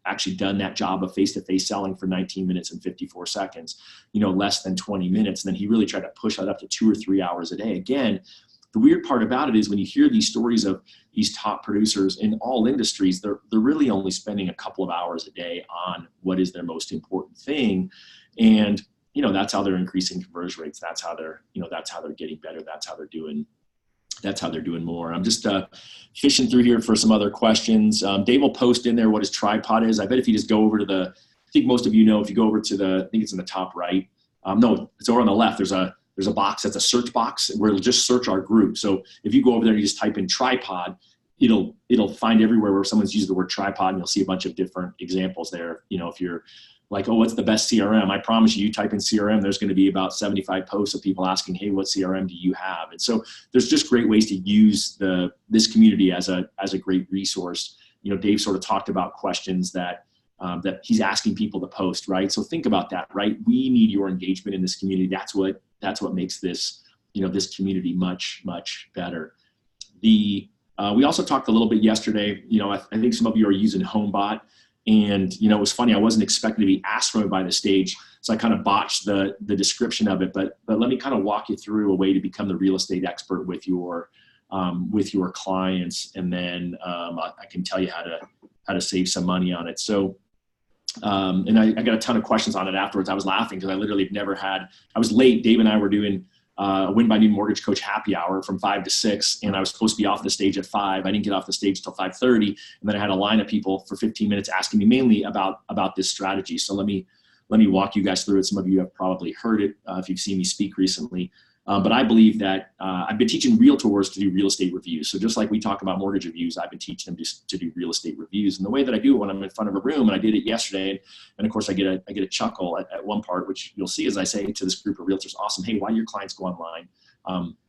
[SPEAKER 1] actually done that job of face-to-face selling for 19 minutes and 54 seconds, less than 20 minutes. And then he really tried to push that up to 2 or 3 hours a day. Again, the weird part about it is when you hear these stories of these top producers in all industries, they're really only spending a couple of hours a day on what is their most important thing. And, that's how they're increasing conversion rates. That's how they're getting better. That's how they're doing more. I'm just fishing through here for some other questions. Dave will post in there what his tripod is. I bet if you just go over to I think most of you know, if you go over to I think it's in the top right. No, it's over on the left. There's a box that's a search box where it'll just search our group. So if you go over there and you just type in tripod, it'll find everywhere where someone's used the word tripod, and you'll see a bunch of different examples there. If you're like, oh, what's the best CRM? I promise you type in CRM, there's going to be about 75 posts of people asking, hey, what CRM do you have? And so there's just great ways to use this community as a great resource. Dave sort of talked about questions that he's asking people to post, right? So think about that, right? We need your engagement in this community. That's what makes this, this community much, much better. We also talked a little bit yesterday, I think some of you are using HomeBot. And, it was funny. I wasn't expecting to be asked from it by the stage. So I kind of botched the description of it, but let me kind of walk you through a way to become the real estate expert with your clients. And then I can tell you how to save some money on it. So, and I got a ton of questions on it afterwards. I was laughing because I literally I was late. Dave and I were doing a Win by Noon Mortgage Coach happy hour from 5 to 6. And I was supposed to be off the stage at 5. I didn't get off the stage till 5:30. And then I had a line of people for 15 minutes asking me mainly about this strategy. So let me walk you guys through it. Some of you have probably heard it if you've seen me speak recently. But I believe that I've been teaching realtors to do real estate reviews. So just like we talk about mortgage reviews, I've been teaching them just to do real estate reviews. And the way that I do it when I'm in front of a room, and I did it yesterday, and of course I get a chuckle at one part, which you'll see as I say to this group of realtors, awesome, hey, why do your clients go online?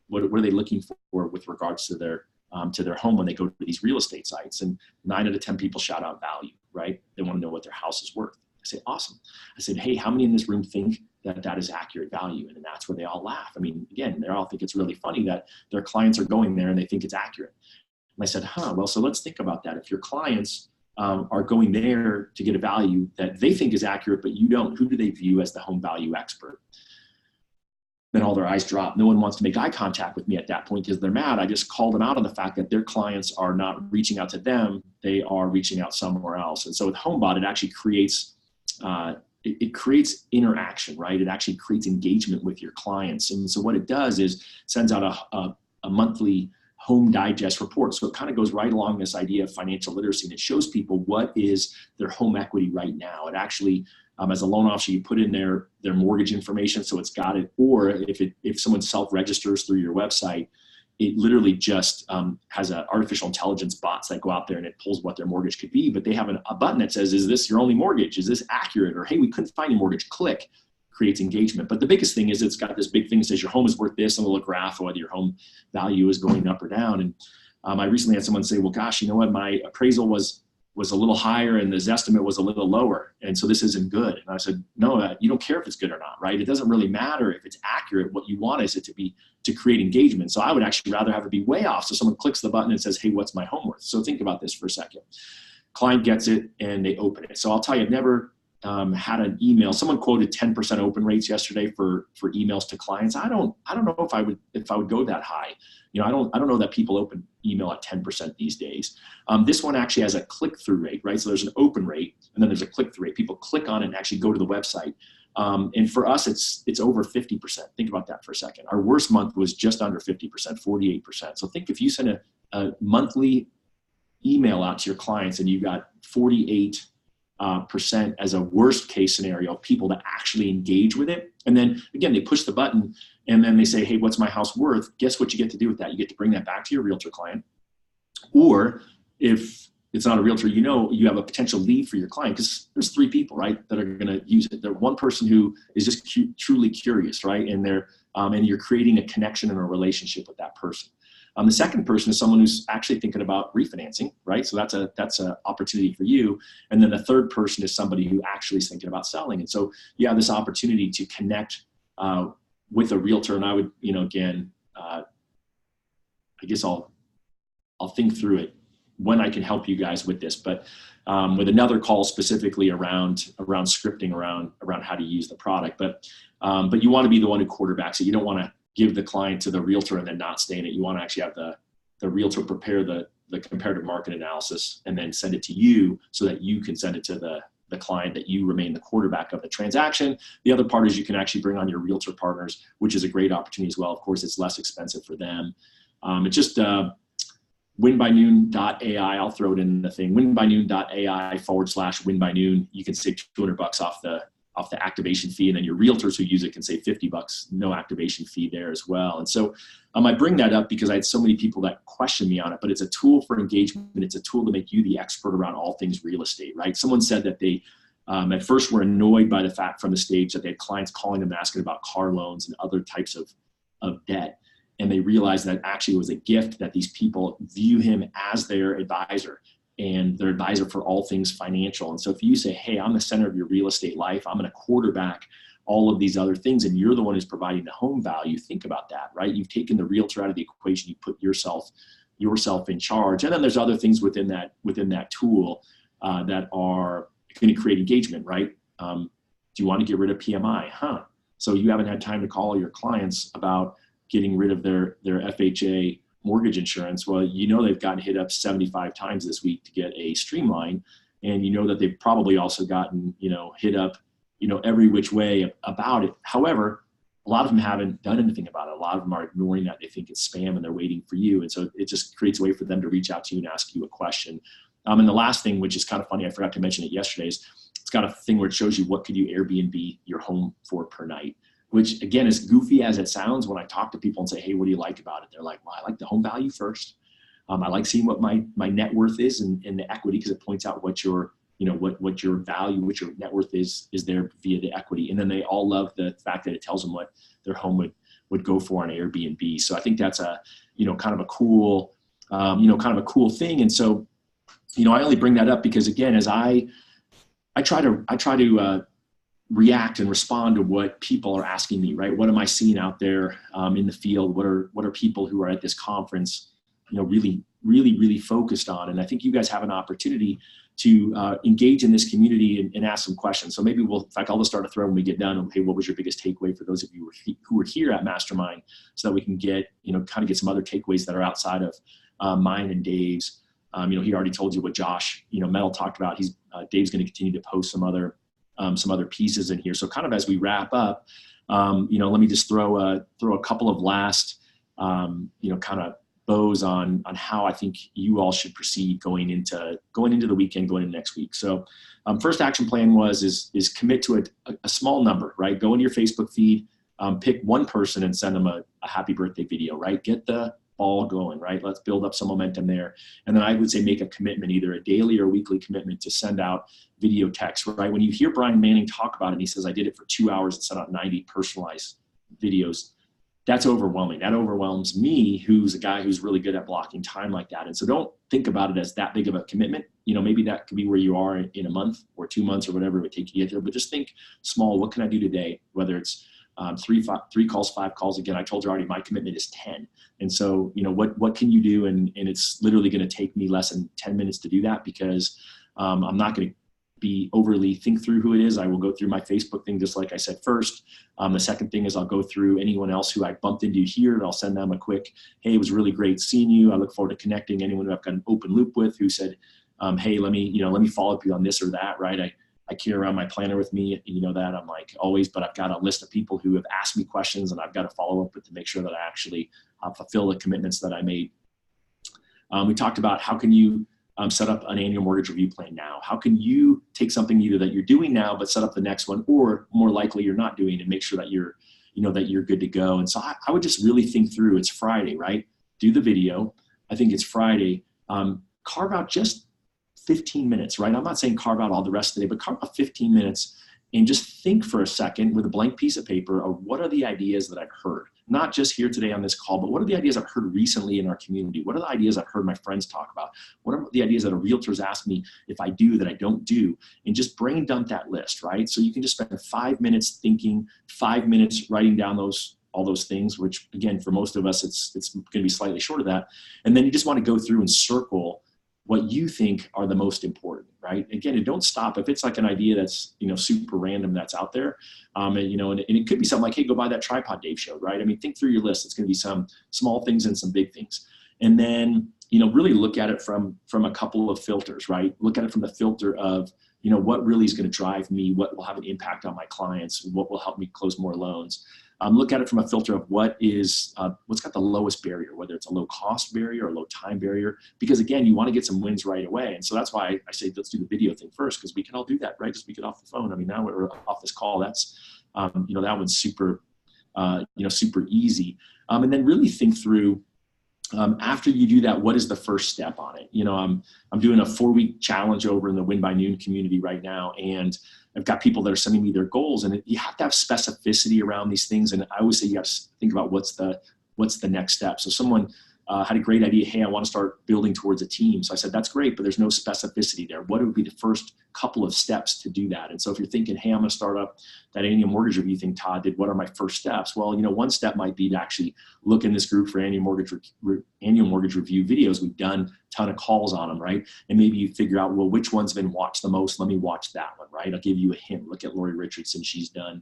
[SPEAKER 1] What are they looking for with regards to their home when they go to these real estate sites? And 9 out of 10 people shout out value, right? They want to know what their house is worth. I say, awesome. I said, hey, how many in this room think that is accurate value? And that's where they all laugh. I mean, again, they all think it's really funny that their clients are going there and they think it's accurate. And I said, well, so let's think about that. If your clients are going there to get a value that they think is accurate, but you don't, who do they view as the home value expert? Then all their eyes drop. No one wants to make eye contact with me at that point because they're mad. I just called them out on the fact that their clients are not reaching out to them. They are reaching out somewhere else. And so with HomeBot, it actually creates it creates interaction, right? It actually creates engagement with your clients. And so what it does is sends out a monthly home digest report. So it kind of goes right along this idea of financial literacy, and it shows people what is their home equity right now. It actually, as a loan officer, you put in their mortgage information, so it's got it. Or if someone self-registers through your website, it literally just has an artificial intelligence bots that go out there and it pulls what their mortgage could be. But they have a button that says, is this your only mortgage? Is this accurate? Or, hey, we couldn't find your mortgage. Click. Creates engagement. But the biggest thing is it's got this big thing that says your home is worth this, and a little graph of whether your home value is going up or down. And I recently had someone say, well, gosh, you know what? My appraisal was a little higher and the Zestimate was a little lower. And so this isn't good. And I said, no, you don't care if it's good or not, right? It doesn't really matter if it's accurate. What you want is it to create engagement. So I would actually rather have it be way off. So someone clicks the button and says, hey, what's my home worth? So think about this for a second. Client gets it and they open it. So I'll tell you, I've never had an email. Someone quoted 10% open rates yesterday for emails to clients. I don't know if I would go that high. You know, I don't know that people open email at 10% these days. This one actually has a click-through rate, right? So there's an open rate and then there's a click-through rate. People click on it and actually go to the website. And for us, it's over 50%. Think about that for a second. Our worst month was just under 50%, 48%. So think if you send a monthly email out to your clients and you got 48% as a worst case scenario of people that actually engage with it. And then again, they push the button and then they say, hey, what's my house worth? Guess what you get to do with that? You get to bring that back to your realtor client. Or if it's not a realtor, you know, you have a potential lead for your client because there's 3 people, right, that are going to use it. There's one person who is just truly curious, right? And and you're creating a connection and a relationship with that person. The second person is someone who's actually thinking about refinancing, right? So that's a opportunity for you. And then the third person is somebody who actually is thinking about selling. And so you have this opportunity to connect with a realtor. And I would, you know, again, I guess I'll think through it when I can help you guys with this, but with another call specifically around scripting, around how to use the product. But you want to be the one who quarterbacks it. You don't want to give the client to the realtor and then not stay in it. You want to actually have the realtor prepare the comparative market analysis and then send it to you so that you can send it to the client, that you remain the quarterback of the transaction. The other part is you can actually bring on your realtor partners, which is a great opportunity as well. Of course, it's less expensive for them. It's just winbynoon.ai. I'll throw it in the thing. winbynoon.ai/winbynoon. You can save $200 off the activation fee, and then your realtors who use it can save $50, no activation fee there as well. And so I bring that up because I had so many people that question me on it, but it's a tool for engagement. It's a tool to make you the expert around all things real estate, right? Someone said that they at first were annoyed by the fact from the stage that they had clients calling them asking about car loans and other types of debt. And they realized that actually it was a gift that these people view him as their advisor and their advisor for all things financial. And so if you say, hey, I'm the center of your real estate life, I'm going to quarterback all of these other things, and you're the one who's providing the home value, think about that, right? You've taken the realtor out of the equation, you put yourself in charge. And then there's other things within that tool that are going to create engagement, right? Do you want to get rid of PMI? So you haven't had time to call your clients about getting rid of their FHA mortgage insurance. Well, you know they've gotten hit up 75 times this week to get a streamline, and you know that they've probably also gotten, hit up, every which way about it. However, a lot of them haven't done anything about it. A lot of them are ignoring that. They think it's spam and they're waiting for you. And so it just creates a way for them to reach out to you and ask you a question. And the last thing, which is kind of funny, I forgot to mention it yesterday, is it's got a thing where it shows you what could you Airbnb your home for per night. Which again, as goofy as it sounds, when I talk to people and say, hey, what do you like about it? They're like, well, I like the home value first. I like seeing what my net worth is and the equity, because it points out what your value, what your net worth is there via the equity. And then they all love the fact that it tells them what their home would go for on Airbnb. So I think that's a, kind of a cool thing. And so, I only bring that up because again, as I try to react and respond to what people are asking me, right? What am I seeing out there in the field? What are people who are at this conference, really, really, really focused on? And I think you guys have an opportunity to engage in this community and ask some questions. So maybe in fact, I'll just start a thread when we get done. Hey, what was your biggest takeaway for those of you who were here at Mastermind, so that we can get, kind of get some other takeaways that are outside of mine and Dave's. He already told you what Josh, Metal talked about. Dave's going to continue to post some other pieces in here. So kind of as we wrap up, let me just throw a couple of last, kind of bows on how I think you all should proceed going into the weekend, going into next week. So first action plan is commit to a small number, right? Go into your Facebook feed, pick one person and send them a happy birthday video, right? Get the ball going, right? Let's build up some momentum there. And then I would say make a commitment, either a daily or weekly commitment, to send out video text, right? When you hear Brian Manning talk about it, and he says, I did it for 2 hours and sent out 90 personalized videos. That's overwhelming. That overwhelms me, who's a guy who's really good at blocking time like that. And so don't think about it as that big of a commitment. Maybe that could be where you are in a month or 2 months or whatever it would take you to get there, but just think small. What can I do today? Whether it's 3 calls, 5 calls. Again, I told you already, my commitment is 10. And so, what can you do? And it's literally going to take me less than 10 minutes to do that, because I'm not going to be overly think through who it is. I will go through my Facebook thing, just like I said first. The second thing is I'll go through anyone else who I bumped into here, and I'll send them a quick, hey, it was really great seeing you. I look forward to connecting. Anyone who I've got an open loop with who said, hey, let me follow up you on this or that, right? I carry around my planner with me, that I'm like always, but I've got a list of people who have asked me questions, and I've got to follow up with to make sure that I actually fulfill the commitments that I made. We talked about how can you set up an annual mortgage review plan now? How can you take something either that you're doing now, but set up the next one, or more likely you're not doing, and make sure that you're good to go. And so I would just really think through. It's Friday, right? Do the video. I think it's Friday. Carve out just 15 minutes, right? I'm not saying carve out all the rest of the day, but carve out 15 minutes and just think for a second with a blank piece of paper of what are the ideas that I've heard, not just here today on this call, but what are the ideas I've heard recently in our community? What are the ideas I've heard my friends talk about? What are the ideas that a realtor's asked me if I do that I don't do? And just brain dump that list, right? So you can just spend 5 minutes thinking, 5 minutes writing down all those things, which again, for most of us, it's going to be slightly short of that. And then you just want to go through and circle what you think are the most important, right? Again, and don't stop. If it's like an idea that's, super random that's out there, and it could be something like, hey, go buy that tripod Dave showed, right? I mean, think through your list. It's going to be some small things and some big things. And then, really look at it from a couple of filters, right? Look at it from the filter of, what really is going to drive me, what will have an impact on my clients, what will help me close more loans. Look at it from a filter of what's got the lowest barrier, whether it's a low cost barrier or a low time barrier, because again, you want to get some wins right away. And so that's why I say, let's do the video thing first, because we can all do that, right? Just we get off the phone. I mean, now we're off this call. That's, that one's super, super easy. And then really think through, after you do that, what is the first step on it? I'm doing a 4-week challenge over in the Win by Noon community right now. And I've got people that are sending me their goals, and you have to have specificity around these things. And I always say you have to think about what's the next step. So someone had a great idea. Hey, I want to start building towards a team. So I said, that's great, but there's no specificity there. What would be the first couple of steps to do that? And so if you're thinking, hey, I'm going to start up that annual mortgage review thing Todd did, what are my first steps? Well, one step might be to actually look in this group for annual mortgage review videos. We've done a ton of calls on them, right? And maybe you figure out, well, which one's been watched the most? Let me watch that one, right? I'll give you a hint. Look at Lori Richardson. She's done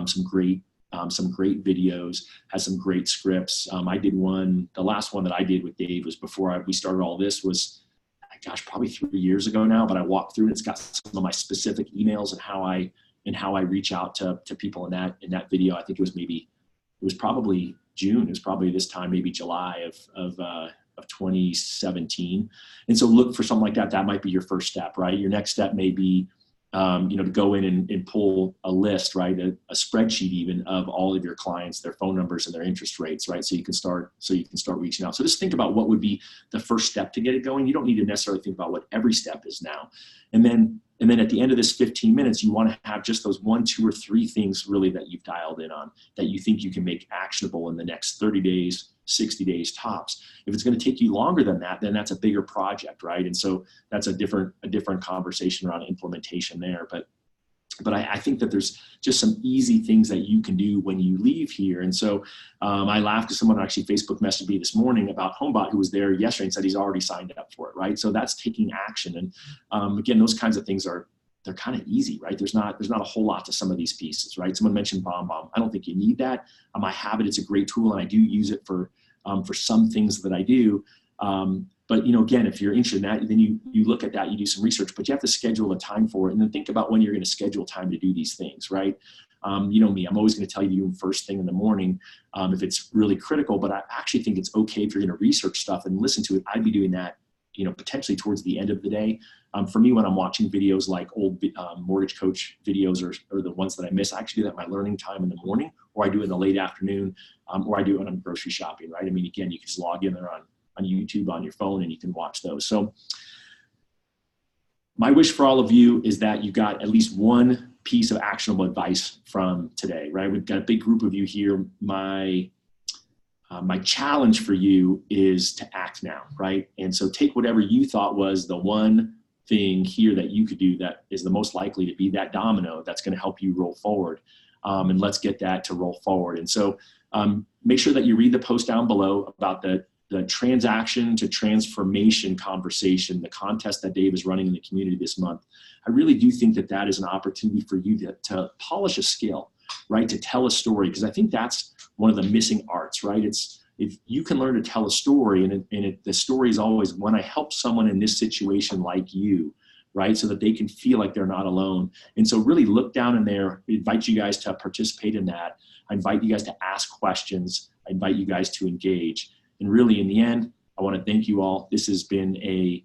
[SPEAKER 1] some great videos, has some great scripts. I did one, the last one that I did with Dave was before we started all this was, probably 3 years ago now, but I walked through and it's got some of my specific emails and how I reach out to people in that video. I think it was probably June. It was probably this time, maybe July of 2017. And so look for something like that. That might be your first step, right? Your next step may be, to go in and pull a list, right? A spreadsheet even of all of your clients, their phone numbers and their interest rates, right? So you can start reaching out. So just think about what would be the first step to get it going. You don't need to necessarily think about what every step is now. And then at the end of this 15 minutes, you want to have just those 1, 2, or 3 things really that you've dialed in on that you think you can make actionable in the next 30 days, 60 days tops. If it's going to take you longer than that, then that's a bigger project, right? And so that's a different conversation around implementation there. But I think that there's just some easy things that you can do when you leave here. And so I laughed because someone actually Facebook messaged me this morning about HomeBot who was there yesterday and said he's already signed up for it, right? So that's taking action. And again, those kinds of things they're kind of easy, right? There's not a whole lot to some of these pieces, right? Someone mentioned BombBomb. I don't think you need that. I have it. It's a great tool, and I do use it for some things that I do. But again, if you're interested in that, then you look at that, you do some research, but you have to schedule a time for it, and then think about when you're going to schedule time to do these things, right? Me, I'm always going to tell you to do them first thing in the morning if it's really critical. But I actually think it's okay if you're going to research stuff and listen to it. I'd be doing that potentially towards the end of the day. For me, when I'm watching videos like old mortgage coach videos or the ones that I miss, I actually do that in my learning time in the morning, or I do it in the late afternoon, or I do it when I'm grocery shopping, right? I mean, again, you can just log in there on YouTube on your phone and you can watch those. So my wish for all of you is that you got at least one piece of actionable advice from today, right? We've got a big group of you here. My challenge for you is to act now, right? And so take whatever you thought was the one thing here that you could do that is the most likely to be that domino that's going to help you roll forward. And let's get that to roll forward. And so make sure that you read the post down below about the transaction to transformation conversation, the contest that Dave is running in the community this month. I really do think that that is an opportunity for you to polish a skill, right? To tell a story, because I think that's one of the missing arts, right? It's if you can learn to tell a story, and the story is always when I help someone in this situation like you, right? So that they can feel like they're not alone. And so really look down in there, I invite you guys to participate in that. I invite you guys to ask questions. I invite you guys to engage. And really in the end, I want to thank you all. This has been a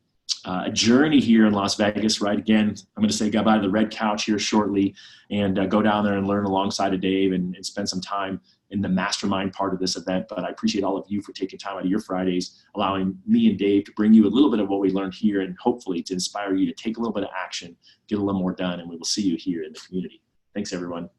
[SPEAKER 1] journey here in Las Vegas, right? Again, I'm going to say goodbye to the red couch here shortly and go down there and learn alongside of Dave and spend some time in the mastermind part of this event. But I appreciate all of you for taking time out of your Fridays, allowing me and Dave to bring you a little bit of what we learned here and hopefully to inspire you to take a little bit of action, get a little more done, and we will see you here in the community. Thanks, everyone.